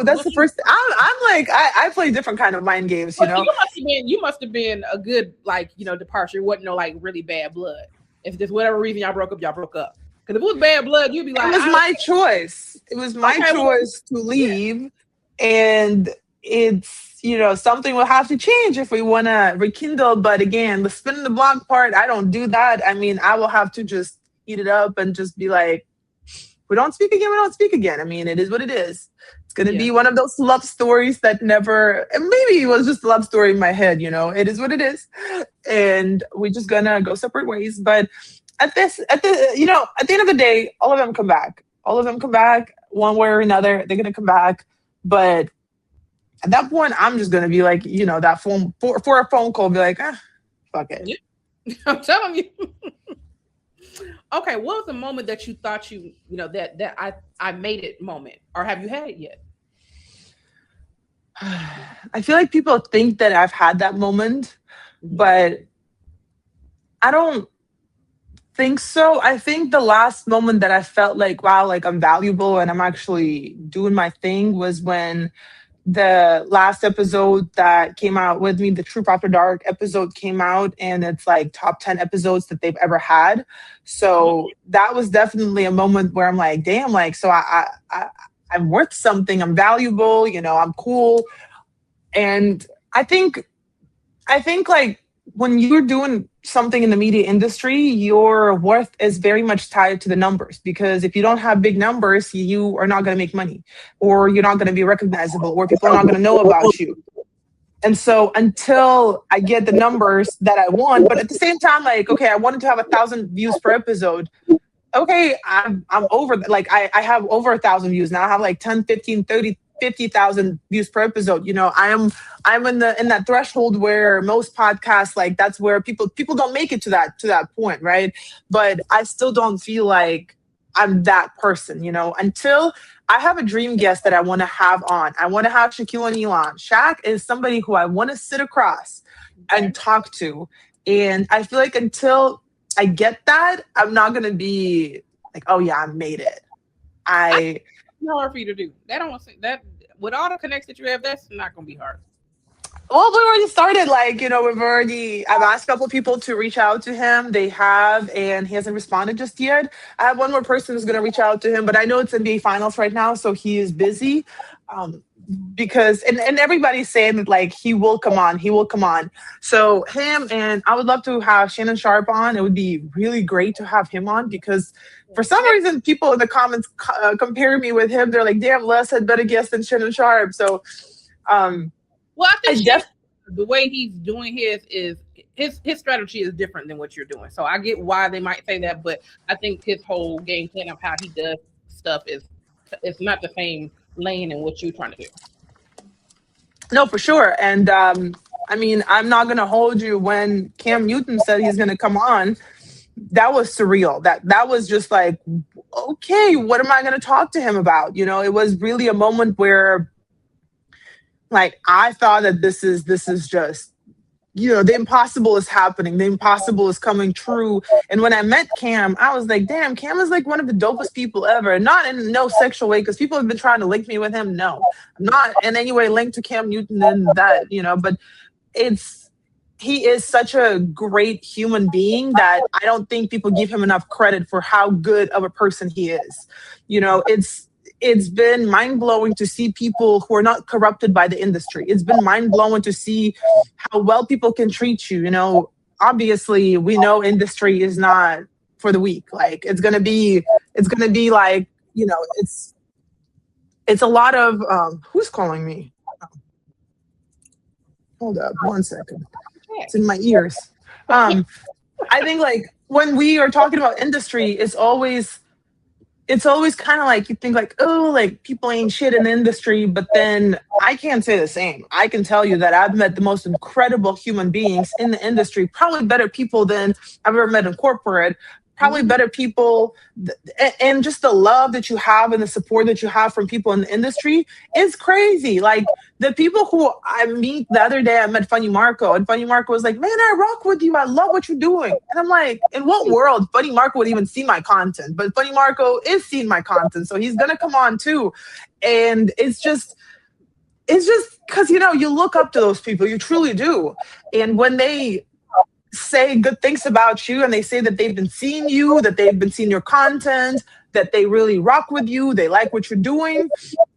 That's the first. I'm like, I play different kind of mind games. You must have been a good departure. It wasn't no like really bad blood. If there's whatever reason y'all broke up. Because if it was bad blood, you'd be like, it was my choice. It was my choice to leave. And it's, something will have to change if we want to rekindle. But again, the spin the block part, I don't do that. I mean, I will have to just eat it up and just be like, we don't speak again. I mean, it is what it is. It's going to be one of those love stories that never, and maybe it was just a love story in my head, it is what it is. And we're just going to go separate ways. But at the end of the day, all of them come back. One way or another, they're going to come back. But at that point, I'm just going to be like, that phone for a phone call, be like, fuck it. I'm telling you. Okay, what was the moment that you thought that I made it moment, or have you had it yet? I feel like people think that I've had that moment, but I don't think so. I think the last moment that I felt like, wow, like I'm valuable and I'm actually doing my thing was when the last episode that came out with me, the Truth After Dark episode came out, and it's like top 10 episodes that they've ever had. So that was definitely a moment where I'm like, damn, like, so I'm worth something. I'm valuable, I'm cool. And I think like when you're doing something in the media industry, your worth is very much tied to the numbers, because if you don't have big numbers, you are not going to make money, or you're not going to be recognizable, or people are not going to know about you. And so until I get the numbers that I want, but at the same time, like, okay, I wanted to have 1,000 views per episode. Okay, I'm over, like, I have over 1,000 views now. I have like 10, 15, 30, 50,000 views per episode. I'm in that threshold where most podcasts, like, that's where people don't make it to that point, right? But I still don't feel like I'm that person, until I have a dream guest that I want to have on. I want to have Shaquille and Elon. Shaq is somebody who I want to sit across and talk to. And I feel like until I get that, I'm not going to be like, oh yeah, I made it. It's hard for you to do. That don't want to say that with all the connects that you have, that's not going to be hard. Well, we already started. Like, I've asked a couple of people to reach out to him. They have, and he hasn't responded just yet. I have one more person who's going to reach out to him, but I know it's NBA Finals right now, so he is busy. Because everybody's saying that, like, he will come on. So him, and I would love to have Shannon Sharp on. It would be really great to have him on, because for some reason people in the comments compare me with him. They're like, damn, Les had better guests than Shannon Sharp. So well, I think the way he's doing his strategy is different than what you're doing. So I get why they might say that, but I think his whole game plan of how he does stuff is not the same lane in what you're trying to do. No, for sure. And I mean, I'm not gonna hold you. When Cam Newton said he's gonna come on, that was surreal. That was just like, okay, what am I gonna talk to him about? It was really a moment where, like, I thought that this is just, the impossible is happening. The impossible is coming true. And when I met Cam, I was like, damn, Cam is like one of the dopest people ever. Not in no sexual way, because people have been trying to link me with him. No, I'm not in any way linked to Cam Newton and that, but he is such a great human being that I don't think people give him enough credit for how good of a person he is. It's been mind-blowing to see people who are not corrupted by the industry. It's been mind-blowing to see how well people can treat you. Obviously, we know industry is not for the weak. Like, it's gonna be like, it's a lot of who's calling me? Hold up 1 second. It's in my ears. I think, like, when we are talking about industry, it's always kind of like, you think like, oh, like, people ain't shit in the industry, but then I can't say the same. I can tell you that I've met the most incredible human beings in the industry, probably better people than I've ever met in corporate, probably better people, and just the love that you have and the support that you have from people in the industry is crazy. Like, the people who I meet, the other day I met Funny Marco, and Funny Marco was like, man, I rock with you. I love what you're doing. And I'm like, in what world Funny Marco would even see my content? But Funny Marco is seeing my content, so he's gonna come on too. And it's just because, you look up to those people, you truly do. And when they say good things about you, and they say that they've been seeing you, that they've been seeing your content, that they really rock with you, they like what you're doing,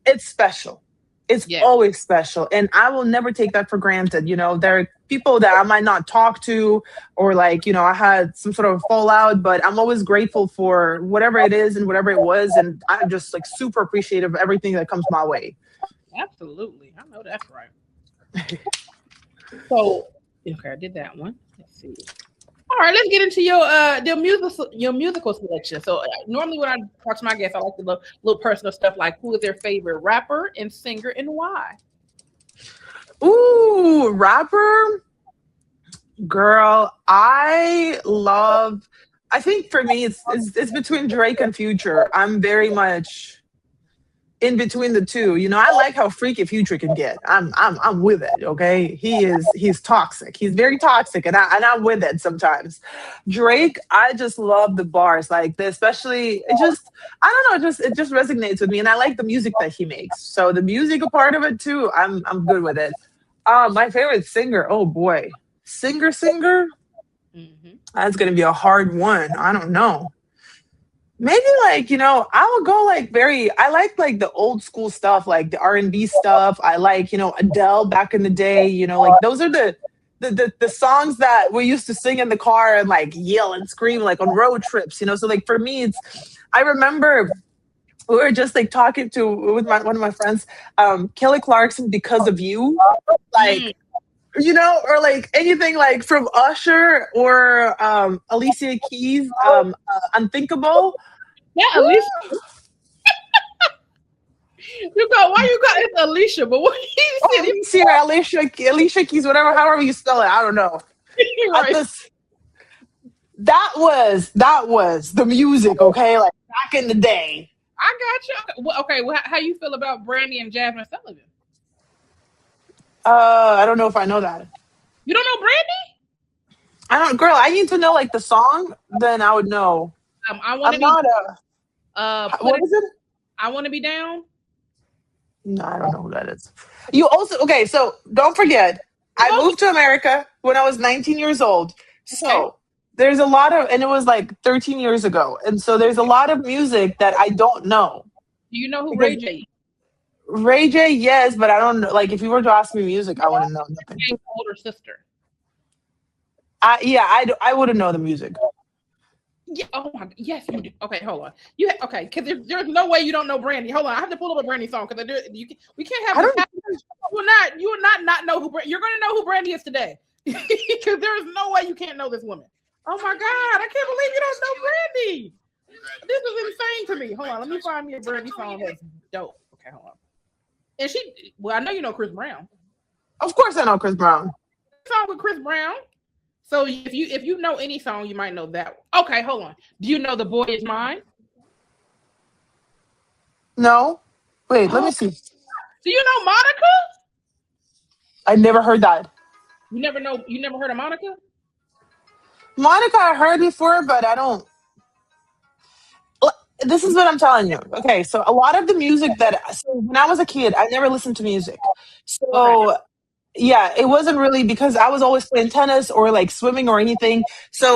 it's special. It's always special. And I will never take that for granted. There are people that I might not talk to, or, like, I had some sort of fallout, but I'm always grateful for whatever it is and whatever it was. And I'm just, like, super appreciative of everything that comes my way. Absolutely. I know that's right. So, okay, I did that one. Let's see. All right, let's get into your musical selection. So normally when I talk to my guests, I like the little personal stuff, like who is their favorite rapper and singer and why. Ooh, rapper, girl. I think for me it's between Drake and Future. I'm very much in between the two. I like how freaky Future can get. I'm with it. Okay, he's toxic. He's very toxic, and I'm with it sometimes. Drake, I just love the bars, like, especially I don't know, it just resonates with me, and I like the music that he makes. So the musical part of it too, I'm good with it. My favorite singer, oh boy, singer. That's gonna be a hard one. I don't know. Maybe, like, I would go, like, I like the old school stuff, like the R&B stuff. I like, Adele back in the day, like, those are the songs that we used to sing in the car and, like, yell and scream, like, on road trips, So, like, for me, I remember we were just, like, talking with one of my friends, Kelly Clarkson, Because of You. Like, you know, or like anything like from Usher or Alicia Keys, Unthinkable. Yeah, Alicia. You got why you got it's Alicia, but what you Oh, said Alicia Keys, whatever, however you spell it, I don't know. I right. just that was the music, okay, like back in the day. I got you. Okay, well, how you feel about Brandy and Jasmine Sullivan? I don't know if I know that. You don't know Brandy? I don't, girl. I need to know like the song, then I would know. I want I'm to be. not Put what it. is it? I want to be down. No, I don't know who that is. You also okay? So don't forget, I Oh, moved to America when I was 19 years old. okay. So there's a lot of, and it was like 13 years ago, and so there's a lot of music that I don't know. Do you know who Because Ray J is? Ray J, yes, but I don't know. Like if you were to ask me music, I wouldn't know nothing. Jay's older sister. I wouldn't know the music. Yeah. Oh my. Yes, you do. Okay, hold on. Okay? Because there's no way you don't know Brandy. Hold on. I have to pull up a Brandy song because we can't have. I don't. You will not know who you're going to know who Brandy is today because there is no way you can't know this woman. Oh my God! I can't believe you don't know Brandy. This is insane to me. Hold on. Let me find me a Brandy song that's dope. Okay, hold on. And I know you know Chris Brown. Of course, I know Chris Brown. Song with Chris Brown. So if you know any song, you might know that. Okay, hold on. Do you know The Boy Is Mine? No, wait. Let me see. Do you know Monica? I never heard that. You never heard of Monica? Monica, I heard before, but I don't. This is what I'm telling you. Okay, so a lot of the music so when I was a kid, I never listened to music. Okay. So yeah, it wasn't really because I was always playing tennis or like swimming or anything. So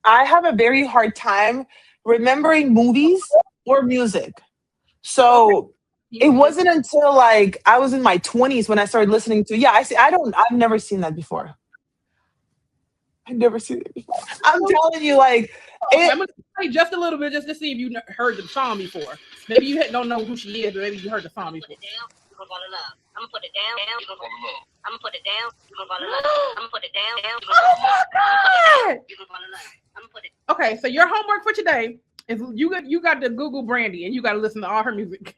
I have a very hard time remembering movies or music. So it wasn't until like I was in my 20s when I started listening to. Yeah, I've never seen that before. I've never seen it before. I'm telling you, like I'm gonna play just a little bit just to see if you heard the song before. Maybe you don't know who she is, but maybe you heard the song before. I'm gonna put it down. I'm gonna put it down. You're gonna fall in love. I'm gonna put it down. Oh my God! You're gonna fall in love. I'm gonna put it. Okay, so your homework for today is you got to Google Brandy and you got to listen to all her music.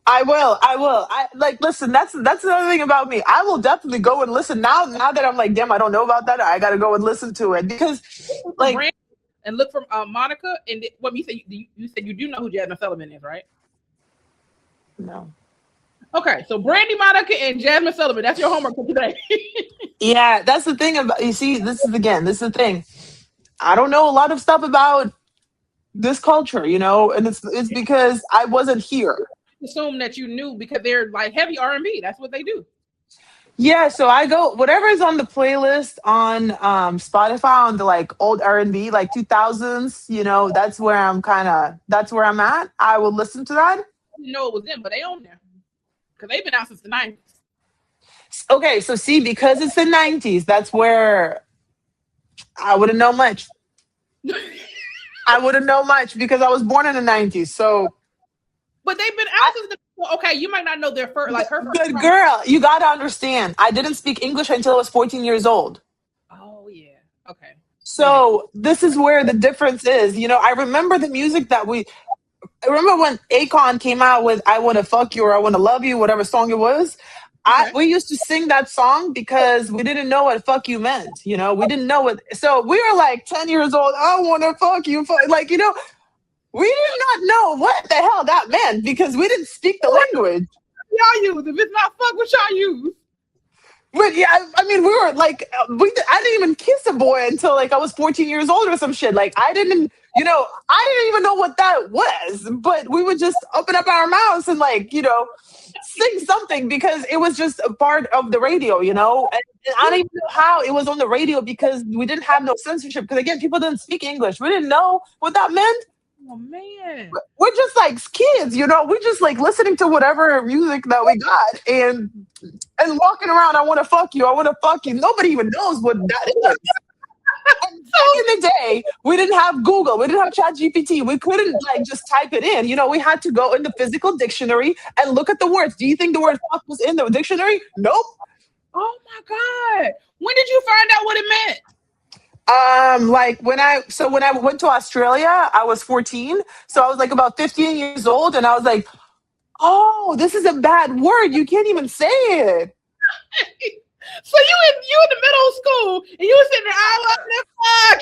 I will. I like listen, that's another thing about me. I will definitely go and listen now that I'm like, damn, I don't know about that. I gotta go and listen to it because like Brandy and look for Monica and what you said you said you do know who Jasmine Sullivan is, right? no. Okay, so Brandy, Monica, and Jasmine Sullivan. That's your homework for today. Yeah, that's the thing about you see, this is the thing. I don't know a lot of stuff about this culture, you know, and it's because I wasn't here. Assume that you knew because they're like heavy R&B. That's what they do. Yeah, so I go whatever is on the playlist on Spotify on the like old R&B like 2000s, you know, that's where I'm at. I will listen to that. I didn't know it was them, but they own there because they've been out since the 90s. Okay, so see, because it's the 90s, that's where I wouldn't know much. I wouldn't know much because I was born in the 90s. So But they've been out since okay, you might not know their first like her first. Good girl, you gotta understand. I didn't speak English until I was 14 years old. Oh yeah. Okay. So this is where the difference is. You know, I remember the music I remember when Akon came out with I Wanna Fuck You or I Wanna Love You, whatever song it was. We used to sing that song because we didn't know what fuck you meant. You know, we didn't know what. So we were like 10 years old. I wanna fuck you. Like, you know, we did not know what the hell that meant because we didn't speak the language. Y'all use if it's not fuck, what y'all use? But yeah, I mean, we were like, I didn't even kiss a boy until like I was 14 years old or some shit. Like I didn't even know what that was. But we would just open up our mouths and like, you know, sing something because it was just a part of the radio, you know. And I don't even know how it was on the radio because we didn't have no censorship. Because again, people didn't speak English. We didn't know what that meant. Oh man. We're just like kids, you know. We just like listening to whatever music that we got and walking around. I want to fuck you. I want to fuck you. Nobody even knows what that is. And back in the day, we didn't have Google. We didn't have ChatGPT. We couldn't like just type it in. You know, we had to go in the physical dictionary and look at the words. Do you think the word fuck was in the dictionary? Nope. Oh my God. When did you find out what it meant? Like when I went to Australia, I was 14. So I was like about 15 years old, and I was like, oh, this is a bad word. You can't even say it. So you in the middle school and you were sitting there, I love that fuck.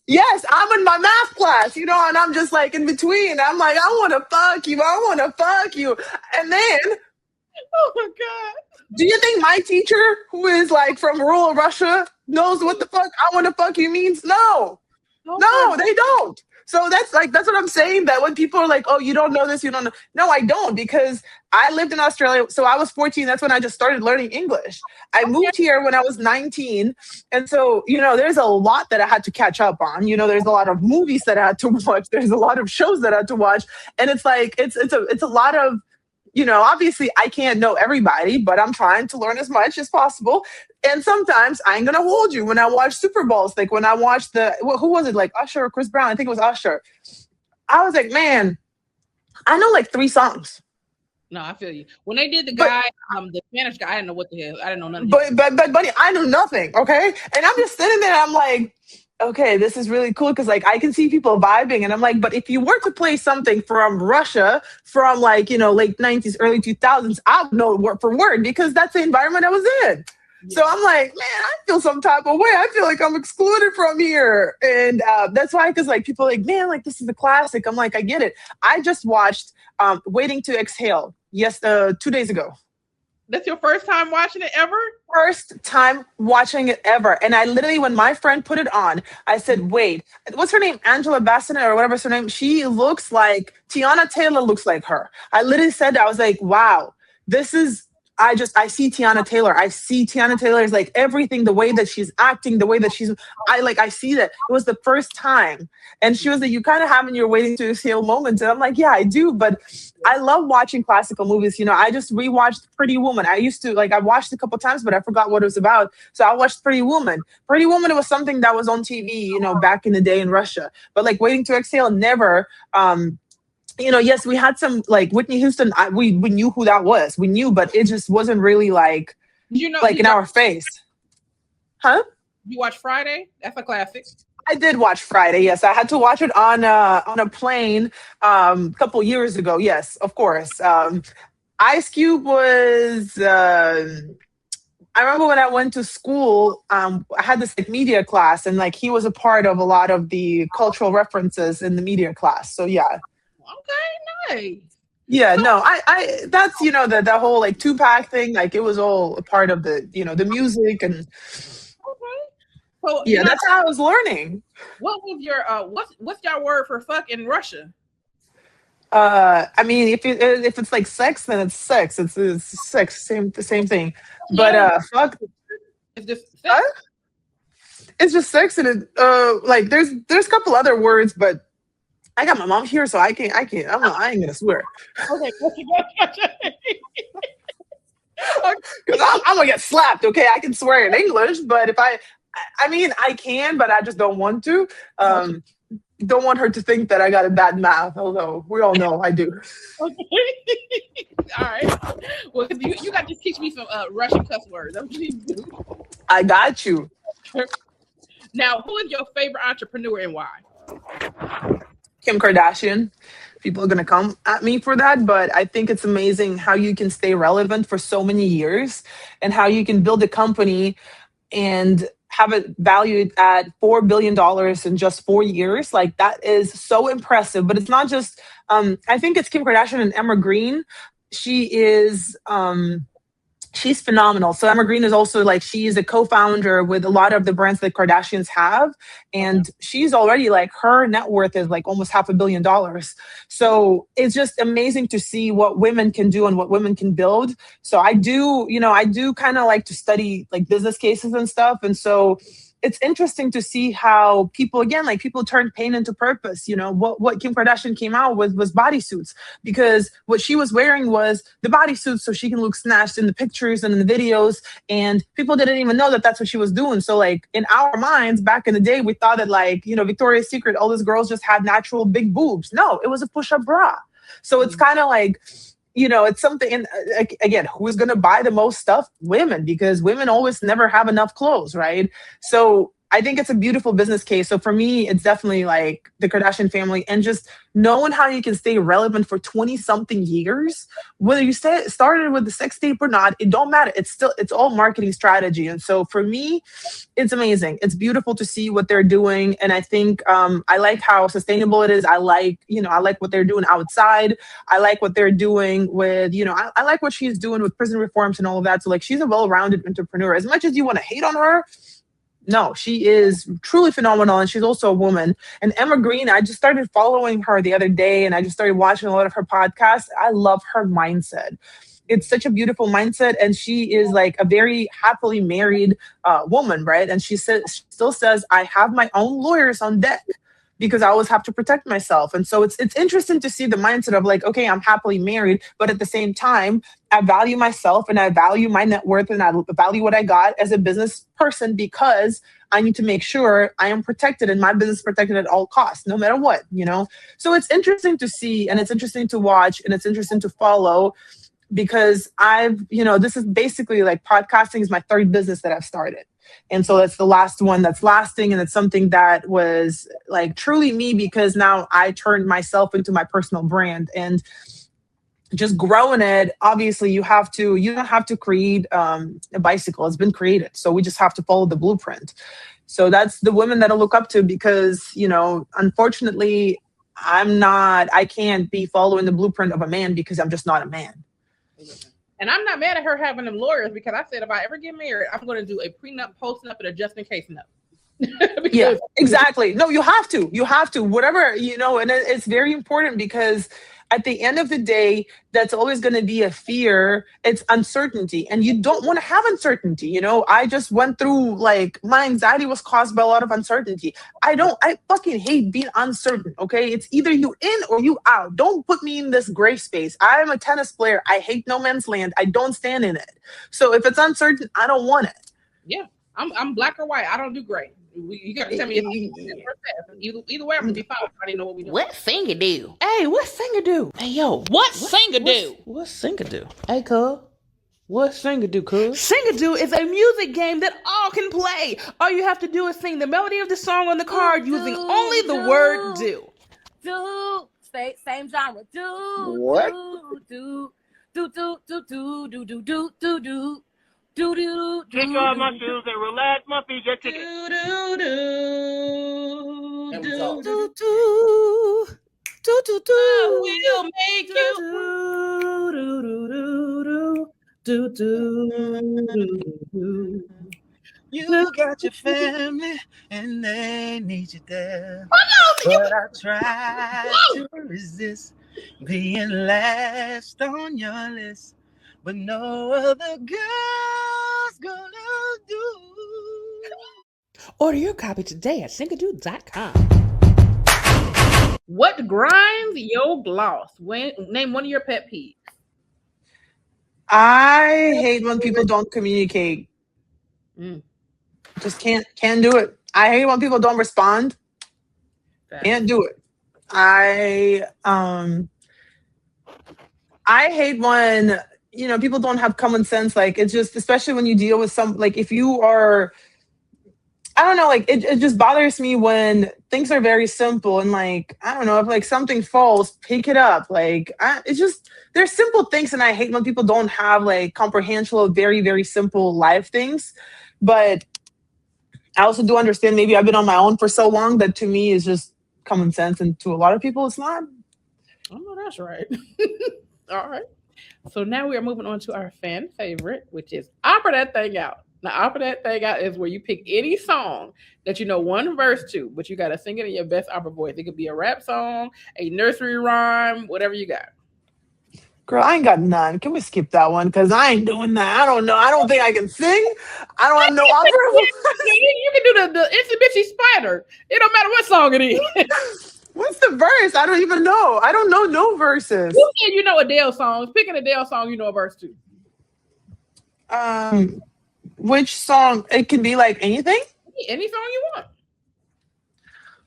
Yes, I'm in my math class, and I'm just like in between. I'm like, I want to fuck you. I want to fuck you. And then, Oh my God. do you think my teacher, who is like from rural Russia, knows what the fuck I want to fuck you means? No. Oh No, my they don't. So that's what I'm saying. That when people are like, "Oh, you don't know this, you don't know." No, I don't, because I lived in Australia. So I was 14. That's when I just started learning English. I Okay. moved here when I was 19, and so there's a lot that I had to catch up on. There's a lot of movies that I had to watch. There's a lot of shows that I had to watch, and it's like it's a lot of. Obviously I can't know everybody, but I'm trying to learn as much as possible. And sometimes I ain't gonna hold you. When I watch Super Bowls, like when I watched who was it, like Usher or Chris Brown? I think it was Usher. I was like, man, I know like 3 songs. No, I feel you. When they did the But guy, the Spanish guy, I didn't know what the hell. I didn't know nothing. but buddy, I knew nothing. Okay. And I'm just sitting there, I'm like, okay, this is really cool, because like I can see people vibing, and I'm like, but if you were to play something from Russia from like late 90s, early 2000s, I would know word for word, because that's the environment I was in. So I'm like, man, I feel some type of way. I feel like I'm excluded from here, and that's why, because like people are like, man, like this is a classic. I'm like, I get it. I just watched Waiting to Exhale. Yes, 2 days ago. That's your first time watching it ever? First time watching it ever. And I literally, when my friend put it on, I said, wait, what's her name? Angela Bassett or whatever's her name. She looks like Tiana Taylor looks like her. I literally said, I was like, wow, this is, I see Tiana Taylor. I see Tiana Taylor is like everything, the way that she's acting, the way that I see that. It was the first time. And she was like, you kind of have in your Waiting to Exhale moments. And I'm like, yeah, I do. But I love watching classical movies. I just rewatched Pretty Woman. I used to, I watched it a couple times, but I forgot what it was about. So I watched Pretty Woman. Pretty Woman was something that was on TV, back in the day in Russia. But like Waiting to Exhale, never. Yes, we had some like Whitney Houston. We knew who that was. We knew, but it just wasn't really like in our face. Huh? You watch Friday? That's a classic. I did watch Friday. Yes, I had to watch it on a plane a couple years ago. Yes, of course. Ice Cube was. I remember when I went to school, I had this like media class, and like he was a part of a lot of the cultural references in the media class. So yeah. Okay, nice. Yeah, no, I that's the whole like Tupac thing, like it was all a part of the the music, and Okay. So yeah, that's how I was learning. what was your what's your word for fuck in Russia? I mean, if it's like sex, then it's sex. It's sex, the same thing. But fuck, It's just sex. huh? It's just sex, and it like there's a couple other words, but I got my mom here, so I can't. I ain't gonna swear. Okay. Because I'm gonna get slapped. Okay, I can swear in English, but if I mean, I can, but I just don't want to. Don't want her to think that I got a bad mouth, although we all know I do. Okay. All right. Well, you got to teach me some Russian cuss words. That's what you do. I got you. Now, who is your favorite entrepreneur and why? Kim Kardashian. People are gonna come at me for that, but I think it's amazing how you can stay relevant for so many years, and how you can build a company and have it valued at $4 billion in just 4 years. Like that is so impressive. But it's not just, I think it's Kim Kardashian and Emma Green. She is, she's phenomenal. So Emma Green is also like, she is a co-founder with a lot of the brands that Kardashians have. And she's already like, her net worth is like almost $500 million. So it's just amazing to see what women can do and what women can build. So I do kind of like to study like business cases and stuff. And so it's interesting to see how people turn pain into purpose. What Kim Kardashian came out with was bodysuits, because what she was wearing was the bodysuits so she can look snatched in the pictures and in the videos, and people didn't even know that that's what she was doing. So like in our minds back in the day, we thought that like, Victoria's Secret, all these girls just had natural big boobs. No, it was a push-up bra. So it's kind of like, it's something. And again, who's going to buy the most stuff? Women, because women always never have enough clothes, right? So I think it's a beautiful business case. So for me, it's definitely like the Kardashian family, and just knowing how you can stay relevant for 20 something years, whether you started with the sex tape or not, it don't matter. It's all marketing strategy. And so for me, it's amazing. It's beautiful to see what they're doing. And I think I like how sustainable it is. I like what they're doing outside. I like what they're doing with, I like what she's doing with prison reforms and all of that. So like, she's a well-rounded entrepreneur. As much as you want to hate on her, no, she is truly phenomenal. And she's also a woman. And Emma Green, I just started following her the other day, and I just started watching a lot of her podcasts. I love her mindset. It's such a beautiful mindset. And she is like a very happily married woman, right? And she still says, I have my own lawyers on deck because I always have to protect myself. And so it's interesting to see the mindset of like, okay, I'm happily married, but at the same time, I value myself and I value my net worth and I value what I got as a business person, because I need to make sure I am protected and my business is protected at all costs, no matter what. So it's interesting to see, and it's interesting to watch, and it's interesting to follow, because this is basically like, podcasting is my third business that I've started. And so that's the last one that's lasting. And it's something that was like truly me, because now I turned myself into my personal brand. And just growing it, obviously you don't have to create a bicycle. It's been created. So we just have to follow the blueprint. So that's the women that I look up to, because, unfortunately, I can't be following the blueprint of a man, because I'm just not a man. And I'm not mad at her having them lawyers, because I said if I ever get married, I'm going to do a prenup, post-nup, and a just-in-case nup. Yeah, exactly. No, you have to, whatever, and it's very important, because at the end of the day, that's always going to be a fear. It's uncertainty, and you don't want to have uncertainty. I just went through, like, my anxiety was caused by a lot of uncertainty. I fucking hate being uncertain. Okay. It's either you in or you out. Don't put me in this gray space. I'm a tennis player. I hate no man's land. I don't stand in it. So if it's uncertain, I don't want it. Yeah. I'm black or white. I don't do gray. You got to tell me either way. I'm gonna be fine. I didn't know what we do. What singer do? Hey, what singer do? Hey, yo, what singer do? What singer do? Hey, cuz. What singer do, cuz? Singer do is a music game that all can play. All you have to do is sing the melody of the song on the card using only the word do. Do. Same genre. Do. What? Do. Do. Do. Do. Do. Do. Do. Do. Do. Do. Do do Kick off my shoes and relax my feet. Get ticket. Do do do do do do do. We'll make you. Do do do do do. You got your family and they need you there. But I try to resist being last on your list. But no other girl's gonna do. Order your copy today at singadoo.com. What grinds your gloss? Name one of your pet peeves. I hate when people don't communicate. Just can't do it. I hate when people don't respond. Can't do it. I hate when people don't have common sense. Like, it's just, especially when you deal with like, if you are, I don't know, like, it just bothers me when things are very simple, and like, I don't know, if like something falls, pick it up. Like, it's just, there's simple things, and I hate when people don't have like comprehension of very, very simple life things. But I also do understand, maybe I've been on my own for so long that to me is just common sense, and to a lot of people it's not. Oh, no, that's right. All right. So now we are moving on to our fan favorite, which is Opera That Thing Out. Now, Opera That Thing Out is where you pick any song that you know one verse to, but you got to sing it in your best opera voice. It could be a rap song, a nursery rhyme, whatever you got. Girl, I ain't got none. Can we skip that one? Because I ain't doing that. I don't know. I don't think I can sing. I don't have no opera. You can do the Itsy Bitsy Spider. It don't matter what song it is. What's the verse? I don't even know. I don't know no verses. You said you know Adele songs. Picking Adele song, you know a verse too. Which song? It can be like anything? Any song you want.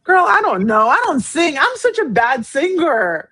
Girl, I don't know. I don't sing. I'm such a bad singer.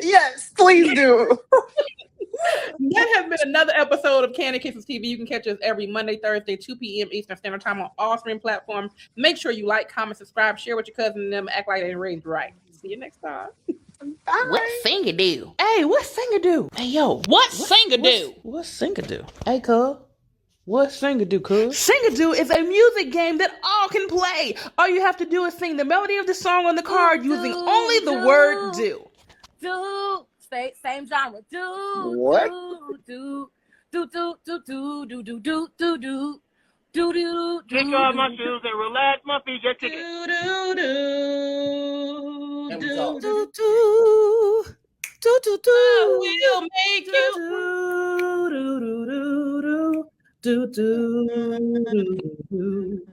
Yes, please do. That has been another episode of Kandid Kisses TV. You can catch us every Monday, Thursday, 2 p.m. Eastern Standard Time on all streaming platforms. Make sure you like, comment, subscribe, share with your cousin and them, act like they raised right. See you next time. Bye. What singer do? Hey, what singer do? Hey, yo. What singer do? What singer do? Hey, cuz. What singer do, cuz? Singer do is a music game that all can play. All you have to do is sing the melody of the song on the card using only the word do. Do. Same genre. Do. What? Do. Do. Do. Do. Do. Do. Do. Do. Do. Do. Do do Kick off my shoes and relax my feet. Get ticket. Do do do And we do talk. do do do do do. We'll make you. Do do do do do.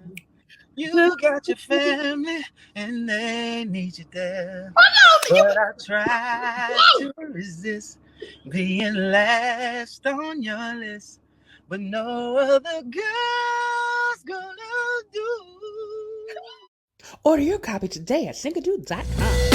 You got your family and they need you there. But I try to resist being last on your list. But no other girl's gonna do. Order your copy today at singadoo.com.